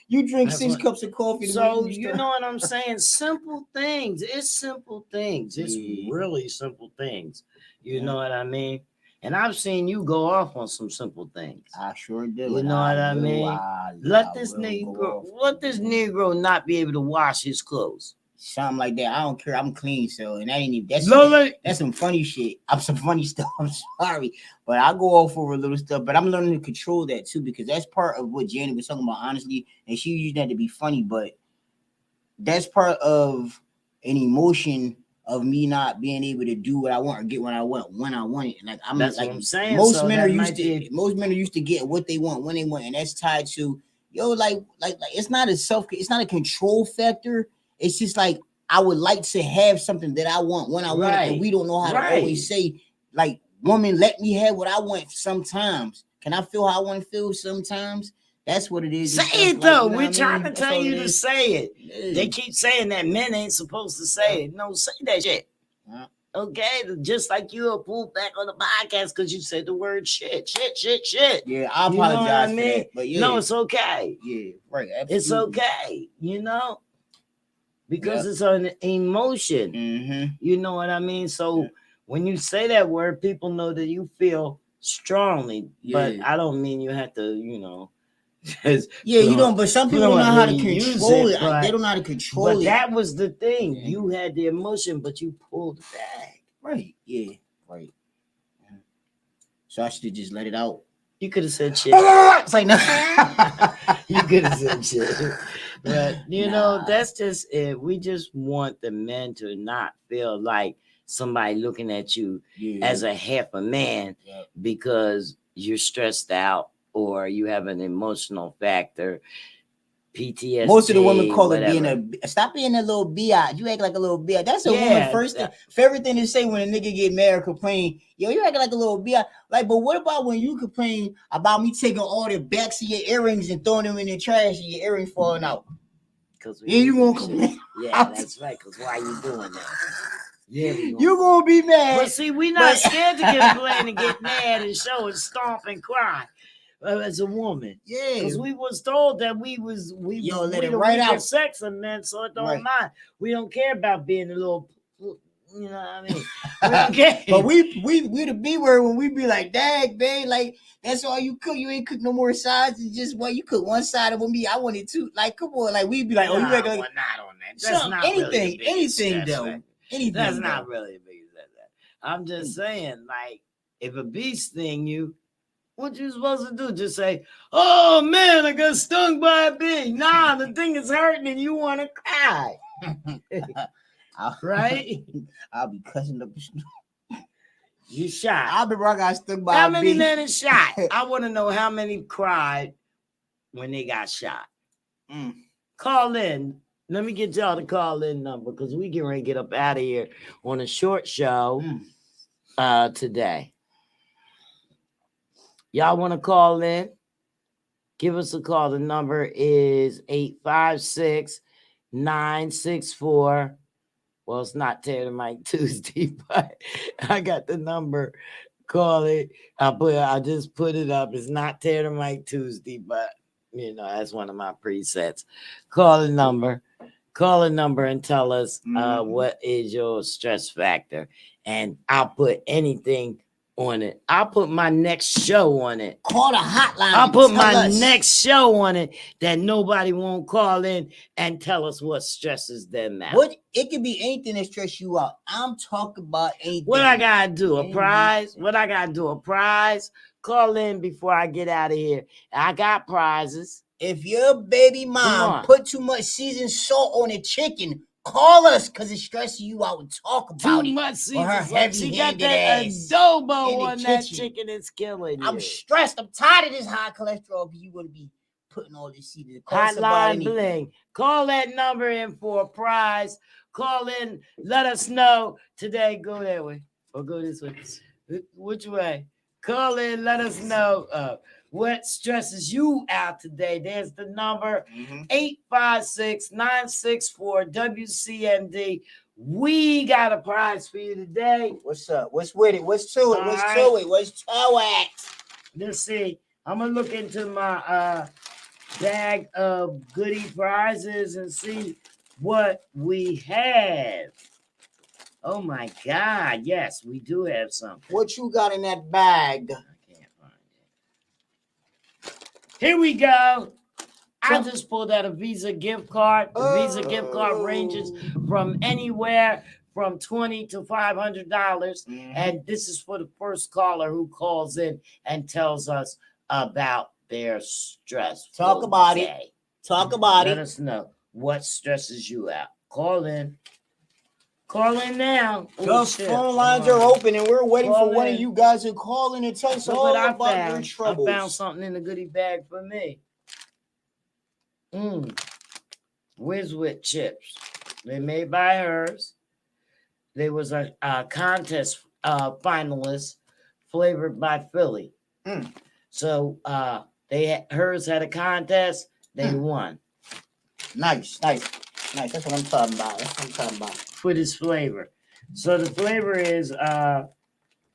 You drink That's 6 what- cups of coffee. So you know what I'm saying? Simple things. It's simple things. It's Yeah. really simple things. You Yeah. know what I mean? And I've seen you go off on some simple things. I sure do. You and know what I will- mean? I Let this will go Negro, off. let this Negro not be able to wash his clothes. Something like that. I don't care. I'm clean, so and that ain't even that's some funny shit. I'm some funny stuff. I'm sorry, but I go off over a little stuff. But I'm learning to control that too, because that's part of what Janet was talking about, honestly. And she used that to be funny, but that's part of an emotion of me not being able to do what I want or get what I want when I want it. Like That's like what I'm saying. most So men that are used might to be- most men are used to get what they want when they want, and that's tied to like it's not it's not a control factor. It's just like I would like to have something that I want when I want it, and we don't know how to always say, like, woman, let me have what I want sometimes. Can I feel how I want to feel sometimes? That's what it is. Say it though. We're trying to tell you to say it. Yeah. They keep saying that men ain't supposed to say it. No, say that shit. Yeah. Okay, just like you will pull back on the podcast because you said the word shit. Yeah, I You know what apologize I for mean? that. But yeah, No, it's okay. yeah, right. Absolutely. It's okay. You know, because Yep. it's an emotion. Mm-hmm. You know what I mean? So Yeah. when you say that word, people know that you feel strongly. But Yeah. I don't mean you have to, you know. Yeah, you don't. But some people don't know how to control it. They don't know how to control but it. that was the thing. Yeah. You had the emotion, but you pulled back. Right. Yeah. Right. So I should just let it out. You could have said shit. It's like, no. You could have said shit. But you know, Nah. that's just it. We just want the men to not feel like somebody looking at you as a half a man because you're stressed out or you have an emotional factor. PTSD. Most of the women call whatever. it being stop being a little biatch. You act like a little biatch. That's a woman first favorite thing to say when a nigga get mad or complain. Yo, you acting like a little biatch. Like, but what about when you complain about me taking all the backs of your earrings and throwing them in the trash and your earrings falling out? Because you won't complain. Yeah, that's right. Because why are you doing that? Yeah, you gonna be mad. But see, we not scared to complain and get mad and show and stomp and cry. As a woman, because we was told that we let it right out. Sex and men, so it don't mind. We don't care about being a little, you know what I mean? We don't care. But we the B word when we be like, dang, babe, like that's all you cook. You ain't cook no more sides. It's just you cook one side of me. I wanted two. Like, come on, like we be like, oh, you reckon like not on that. That's not anything, really anything though. Anything. That's not really a big that. I'm just saying, like, if a bee sting you. What you supposed to do? Just say, "Oh man, I got stung by a bee." Nah, the thing is hurting and you want to cry. Right? I'll be cussing up. You shot. I got stung by how a many bee. men is shot? I want to know how many cried when they got shot. Call in. Let me get y'all the call in number because we get ready to get up out of here on a short show today. Y'all want to call in? Give us a call. The number is 856-964. Well, it's not Tear the Mic Tuesday, but I got the number. Call it. I just put it up. It's not Tear the Mic Tuesday, but you know, that's one of my presets. Call the number. Call a number and tell us what is your stress factor. And I'll put anything on it. I'll put my next show on it. Call the hotline. I'll put my next show on it that nobody won't call in and tell us what stresses them out. What it could be anything that stress you out. I'm talking about anything. What I gotta do? A prize? What I gotta do? A prize? Call in before I get out of here. I got prizes. If your baby mom put too much seasoned salt on the chicken, call us because it's stressing you out and talk about Too it. much seasoned salt. She got that adobo on that chicken. It's killing you. I'm stressed. I'm tired of this high cholesterol because you want to be putting all this seed. It costs about Hotline anything. Bling. Call that number in for a prize. Call in. Let us know today. Go that way or go this way. Which way? Call in. Let us know what stresses you out today. There's the number 856-964-WCMD. We got a prize for you today. What's up? What's with it? What's to it? All What's right. to it? What's to it? Let's see. I'm gonna look into my bag of goodie prizes and see what we have. Oh my God! Yes, we do have something. What you got in that bag? I can't find it. Here we go. I just pulled out a Visa gift card. The Visa gift card ranges from anywhere from $20 to $500, and this is for the first caller who calls in and tells us about their stress. Talk about it. Talk about Let it. us know what stresses you out. Call in. Call in now. Those phone lines are open, and we're waiting Call for one in. of you guys to call in and tell us Look all what I about your found. troubles. I found something in the goodie bag for me. Whiz with chips. They made by hers. There was a contest finalist flavored by Philly. So hers had a contest. They won. Nice. That's what I'm talking about. For this flavor. So the flavor is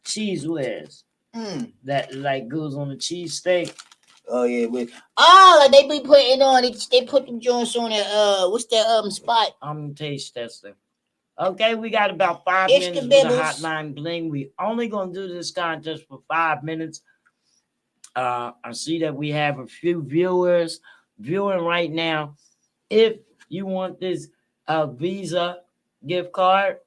cheese whiz. That like goes on a cheese steak. Oh yeah, like they be putting on it. They put them joints on it. What's that spot? I'm taste testing. Okay, we got about 5 It's minutes the with a Bibbles. hotline bling. We only gonna do this contest for 5 minutes. I see that we have a few viewers viewing right now. If you want this Visa gift card,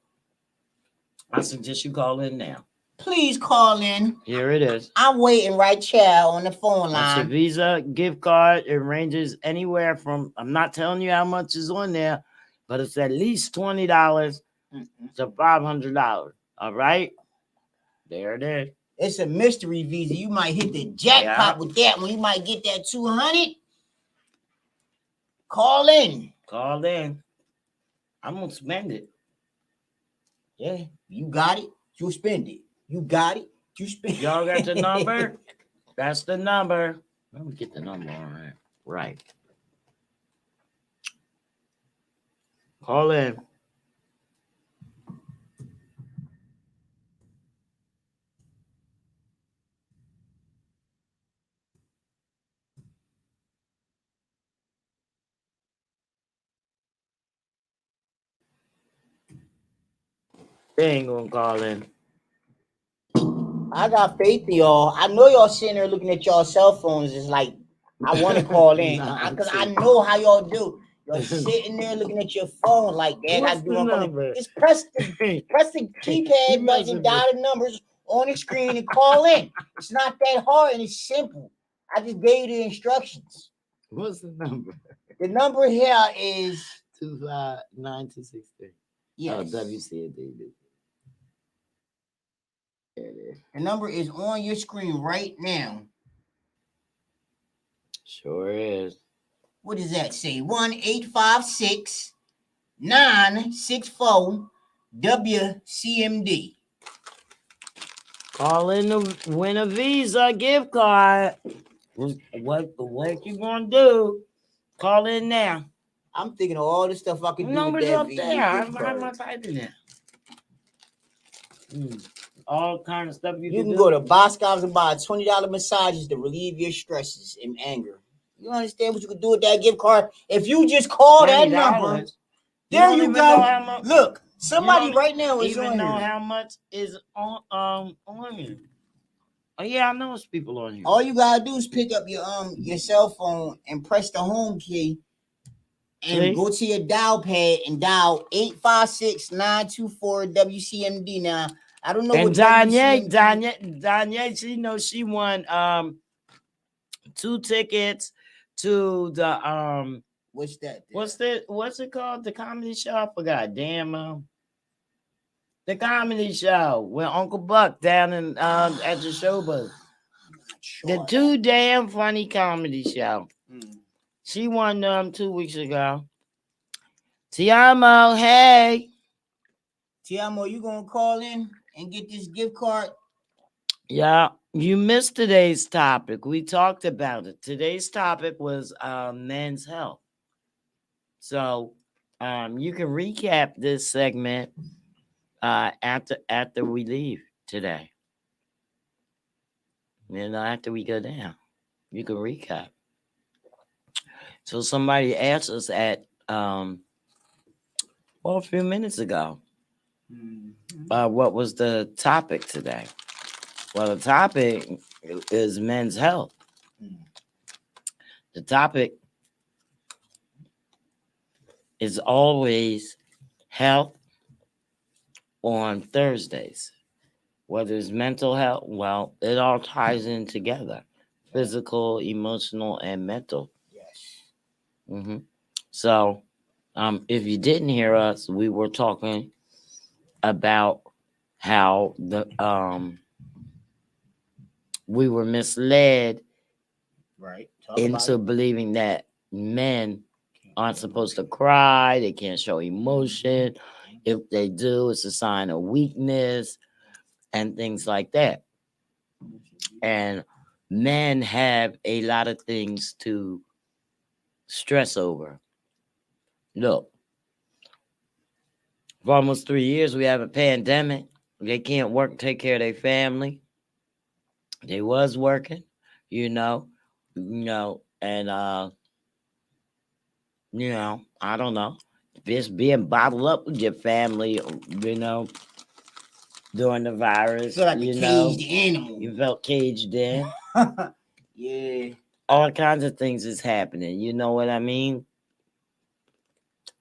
I suggest you call in now. Please call in. Here it is. I'm waiting right here on the phone It's a line. Visa gift card. It ranges anywhere from, I'm not telling you how much is on there, but it's at least $20 to $500. All right? There it is. It's a mystery Visa. You might hit the jackpot with that one. You might get that 200. Call in. Call in. I'm going to spend it. Yeah, you got it. You spend it. You got it. You spend it. Y'all got the number? That's the number. Let me get the number all right. Right. Call in. They ain't gonna call in. I got faith in y'all. I know y'all sitting there looking at y'all cell phones. It's like, I want to call in because I know how y'all do. You're sitting there looking at your phone like that. What's the number? Just press the keypad button, dial the numbers on the screen, and call in. It's not that hard and it's simple. I just gave you the instructions. What's the number? The number here is 259-263. yes. Oh, WCD. There it is. The number is on your screen right now. Sure is. What does that say? 1-856-964-WCMD. Call in to win a Visa gift card. What you gonna do? Call in now. I'm thinking of all the stuff I can do Numbers with that up Visa there. gift I'm card. typing there. All kind of stuff you You can can do. go to Boscov's and buy $20 massages to relieve your stresses and anger. You understand what you can do with that gift card? If you just call that number, there you go. Look, somebody right now is even on know here. how much is on here. Oh yeah, I know it's people on here. All you gotta do is pick up your cell phone and press the home key and go to your dial pad and dial 856-924-WCMD. Now, I don't know and what Danye, she knows she won 2 tickets to the what's that? what's it called? The comedy show? I forgot. Damn the comedy show with Uncle Buck down in at the Showbuzz. The Too Damn Funny Comedy Show. She won 2 weeks ago. Tiamo, hey. Tiamo, you gonna call in and get this gift card? Yeah, you missed today's topic. We talked about it. Today's topic was men's health. So you can recap this segment after we leave today. After we go down, you can recap. So somebody asked us at a few minutes ago, what was the topic today? Well, the topic is men's health. The topic is always health on Thursdays. Whether it's mental health, well, it all ties in together. Physical, emotional, and mental. Yes. So, if you didn't hear us, we were talking about how we were misled into believing that men aren't supposed to cry, they can't show emotion. If they do, it's a sign of weakness and things like that. And men have a lot of things to stress over. Look, for almost 3 years, we have a pandemic. They can't work and take care of their family. They was working, and I don't know, just being bottled up with your family, during the virus. Feel like a caged animal. You felt caged in. Yeah. All kinds of things is happening. You know what I mean?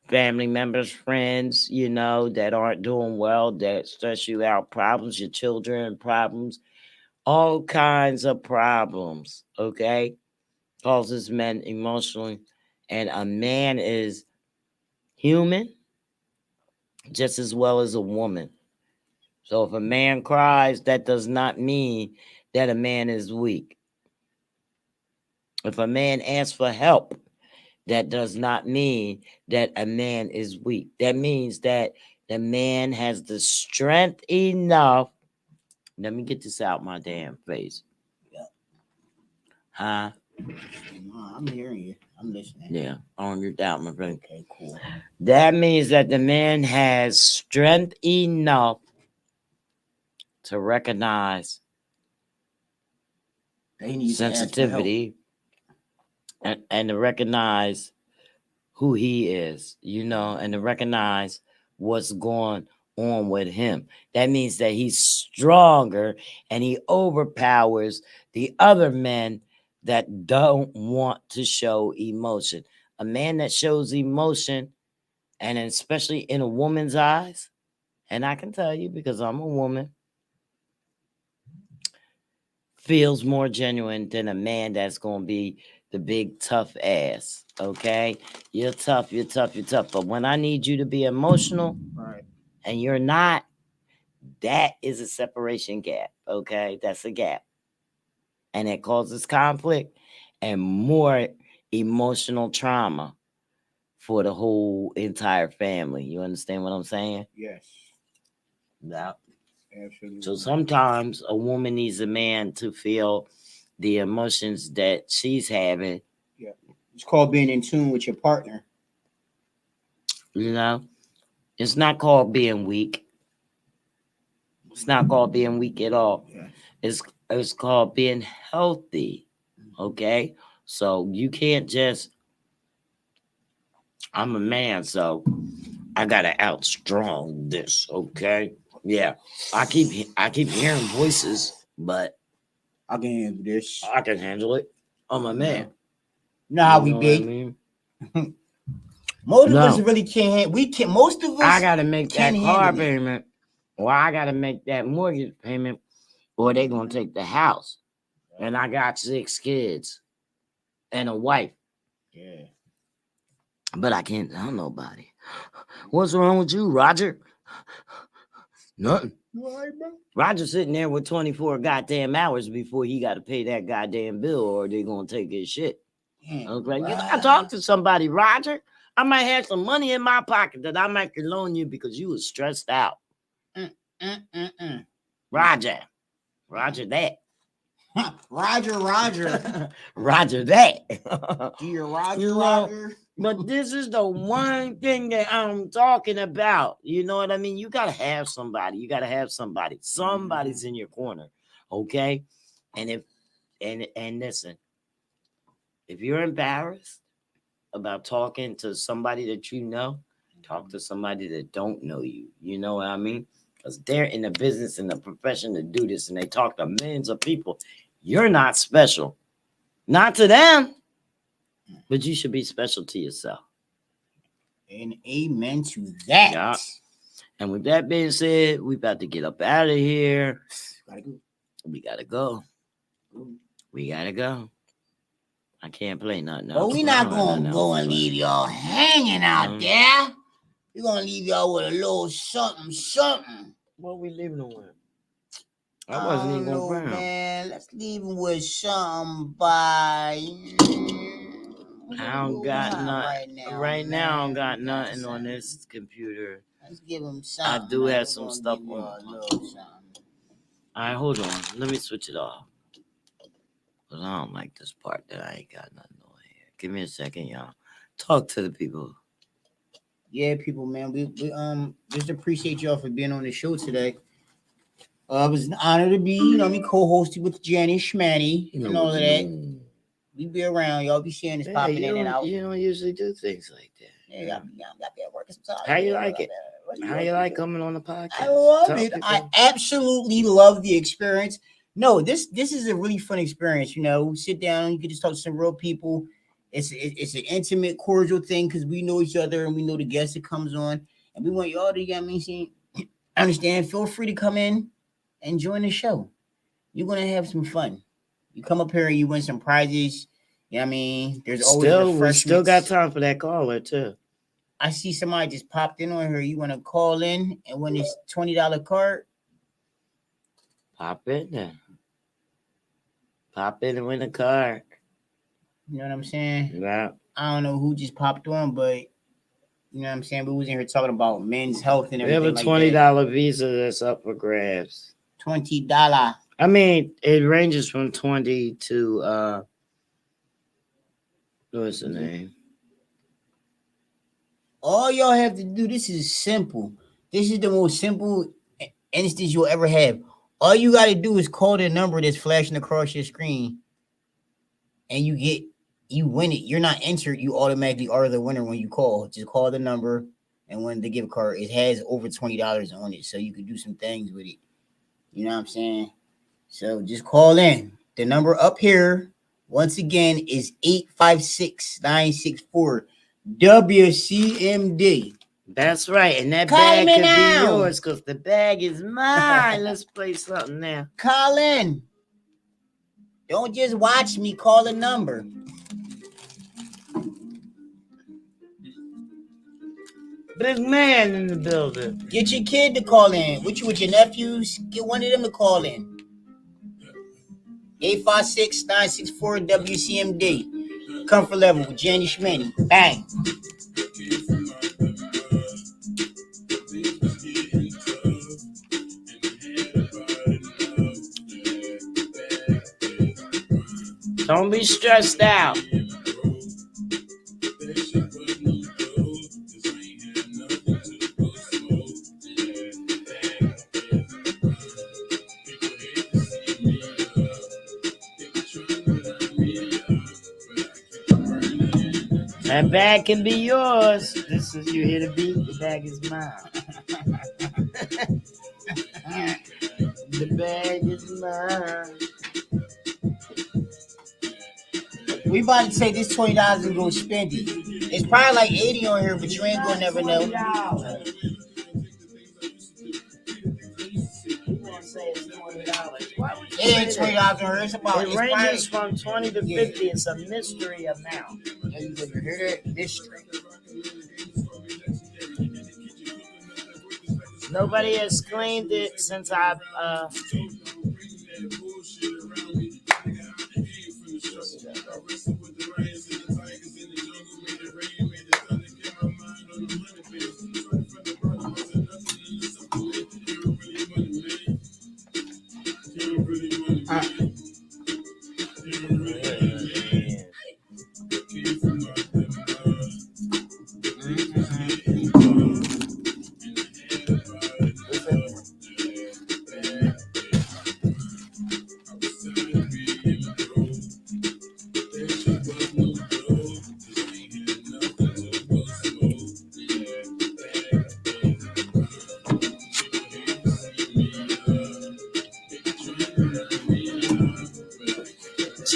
Family members, friends, that aren't doing well, that stress you out, problems, your children, problems, all kinds of problems, okay? Causes men emotionally. And a man is human just as well as a woman. So if a man cries, that does not mean that a man is weak. If a man asks for help, that does not mean that a man is weak. That means that the man has the strength enough. Let me get this out my damn face. Yeah. Huh? No, I'm hearing you. I'm listening. Yeah, on your doubt, my friend. Okay, cool. That means that the man has strength enough to recognize sensitivity and to recognize who he is, and to recognize what's going on with him. That means that he's stronger and he overpowers the other men that don't want to show emotion. A man that shows emotion, and especially in a woman's eyes, and I can tell you because I'm a woman, feels more genuine than a man that's going to be the big tough ass. Okay, you're tough. But when I need you to be emotional, right, and you're not, that is a separation gap. Okay, that's a gap, and it causes conflict and more emotional trauma for the whole entire family. You understand what I'm saying? Yes. Yeah. Absolutely. So sometimes a woman needs a man to feel the emotions that she's having. Yeah. It's called being in tune with your partner. It's not called being weak. It's not called being weak at all. Yes. It's called being healthy. Okay? So you can't just, I'm a man, so I gotta outstrong this, okay? Yeah. I keep hearing voices, but I can handle this. I can handle it. I'm a man. You know how we be. I mean? Most of us really can't. We can. Most of us. I gotta make that car payment, or I gotta make that mortgage payment, or they gonna take the house. And I got 6 kids and a wife. Yeah. But I can't tell nobody. What's wrong with you, Roger? Nothing. Right, bro? Roger's sitting there with 24 goddamn hours before he got to pay that goddamn bill, or they're gonna take his shit. Okay, you gotta talk to somebody, Roger. I might have some money in my pocket that I might can loan you because you was stressed out. Roger that. Roger. Roger that. Dear Roger, You know, Roger. But this is the one thing that I'm talking about. You know what I mean? You gotta have somebody. You gotta have somebody. Somebody's in your corner. Okay. And listen, if you're embarrassed about talking to somebody that you know, talk to somebody that don't know you. You know what I mean? Because they're in the business and the profession to do this, and they talk to millions of people. You're not special. Not to them, but you should be special to yourself. And amen to that. Yeah. And with that being said, we about to get up out of here. We gotta go. I can't play nothing else. But we're not gonna go and leave y'all hanging out there. We're gonna leave y'all with a little something. What we leaving them with? I wasn't even gonna bring them. Man, let's leave them with somebody. I don't got nothing right now. I don't got nothing on this computer. Let's give them something. I do have some stuff on. All right, hold on. Let me switch it off. Cause I don't like this part that I ain't got nothing on here. Give me a second, y'all. Talk to the people. Yeah, people, man. We just appreciate y'all for being on the show today. It was an honor to be, co-hosted with Jenny Schmanny and all of that. We be around, y'all be seeing this popping in and out. You don't usually do things like that. Yeah, I'm working sometimes. How you like it? How you like coming on the podcast? I love it. I absolutely love the experience. No, this is a really fun experience. Sit down, you can just talk to some real people. It's an intimate, cordial thing because we know each other and we know the guest that comes on, and we want y'all to understand. Feel free to come in and join the show. You're gonna have some fun. You come up here and you win some prizes. There's always refreshments. We still got time for that caller too. I see somebody just popped in on here. You want to call in and win this $20 card? Pop in there. Pop in and win a card. You know what I'm saying? Yeah. I don't know who just popped on, but you know what I'm saying? We was in here talking about men's health and everything. We have a $20 visa that's up for grabs. $20. It ranges from 20 to what's the name? All y'all have to do, this is simple. This is the most simple instance you'll ever have. All you got to do is call the number that's flashing across your screen and you win it. You're not entered. You automatically are the winner when you call. Just call the number and win the gift card. It has over $20 on it, so you can do some things with it. You know what I'm saying? So just call in. The number up here, once again, is 856-964-WCMD. That's right. And that bag could be yours because the bag is mine. Let's play something now. Call in. Don't just watch me. Call a number. Big man in the building. Get your kid to call in. With your nephews, get one of them to call in. 856-964-WCMD. Comfort level with Jenny Schmanny. Bang. Don't be stressed out. That bag can be yours. This is you hear the beat. The bag is mine. The bag is mine. We about to take this $20 and go spend it. It's probably like 80 on here, but you ain't gonna never know. It ain't $20 on here. It's about. It ranges from 20 to 50. It's a mystery amount. You hear that? Mystery. Nobody has claimed it since I've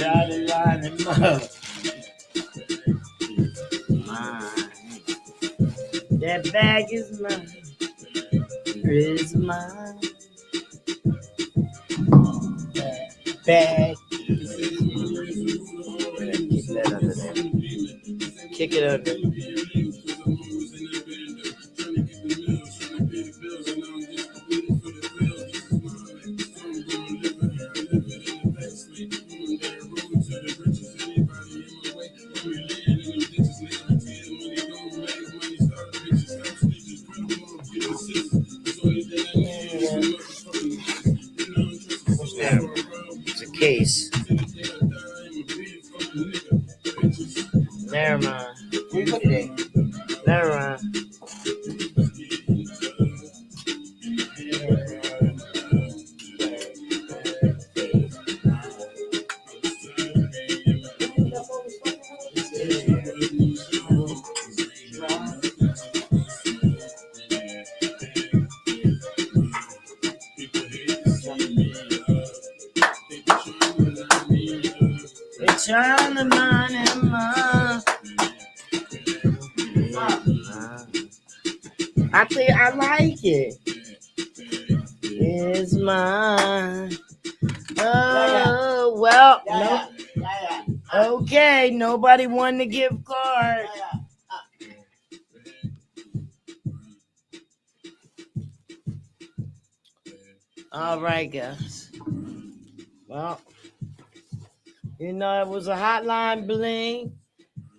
try to line him up. Mine. That bag is mine. Is mine. That bag. Keep that under there. Kick it under. It's a case. Never mind. Where you put it at? Never mind. They're trying to mind him up. I think I like it. It's mine. Oh, well, no. Okay, nobody won the gift card. All right, guys. Well, you know, it was a hotline bling.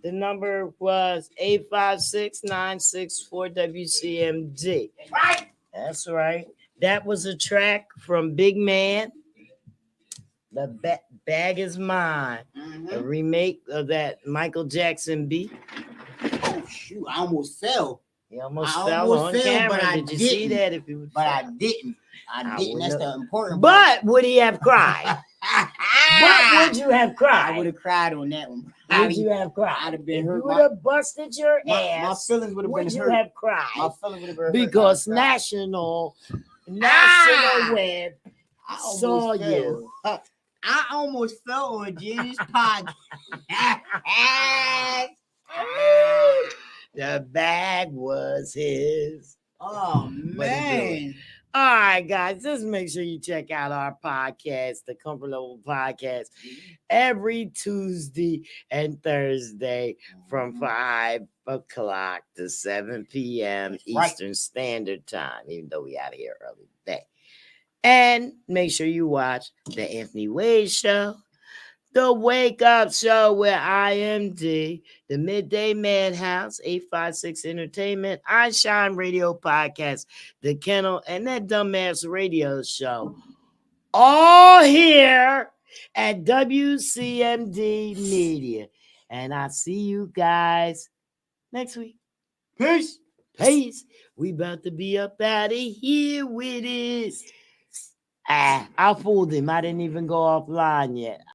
The number was 856-964-WCMD. Right. That's right. That was a track from Big Man. The Bag is Mine. A remake of that Michael Jackson beat. Oh shoot! I almost fell. He almost fell on camera. But Did you see that? If you would, But I didn't. I didn't. That's the important part. But would he have cried? But would you have cried? I would have cried on that one. Would you have cried? I'd have been hurt. You would have busted your ass. My feelings would have been hurt. Would you have cried? My feelings would have been hurt. Because national web saw you. I almost fell on Jenny's podcast. The bag was his. Oh man. All right, guys, just make sure you check out our podcast, the Comfort Level Podcast, every Tuesday and Thursday from 5 o'clock to 7 p.m. Eastern Standard Time, even though we out of here early today. And make sure you watch the Anthony Wade Show, the Wake Up Show with IMD, the Midday Madhouse, 856 Entertainment, I Shine Radio Podcast, The Kennel, and that Dumbass Radio Show. All here at WCMD Media. And I'll see you guys next week. Peace. Peace. We about to be up out of here with it. I fooled him. I didn't even go offline yet.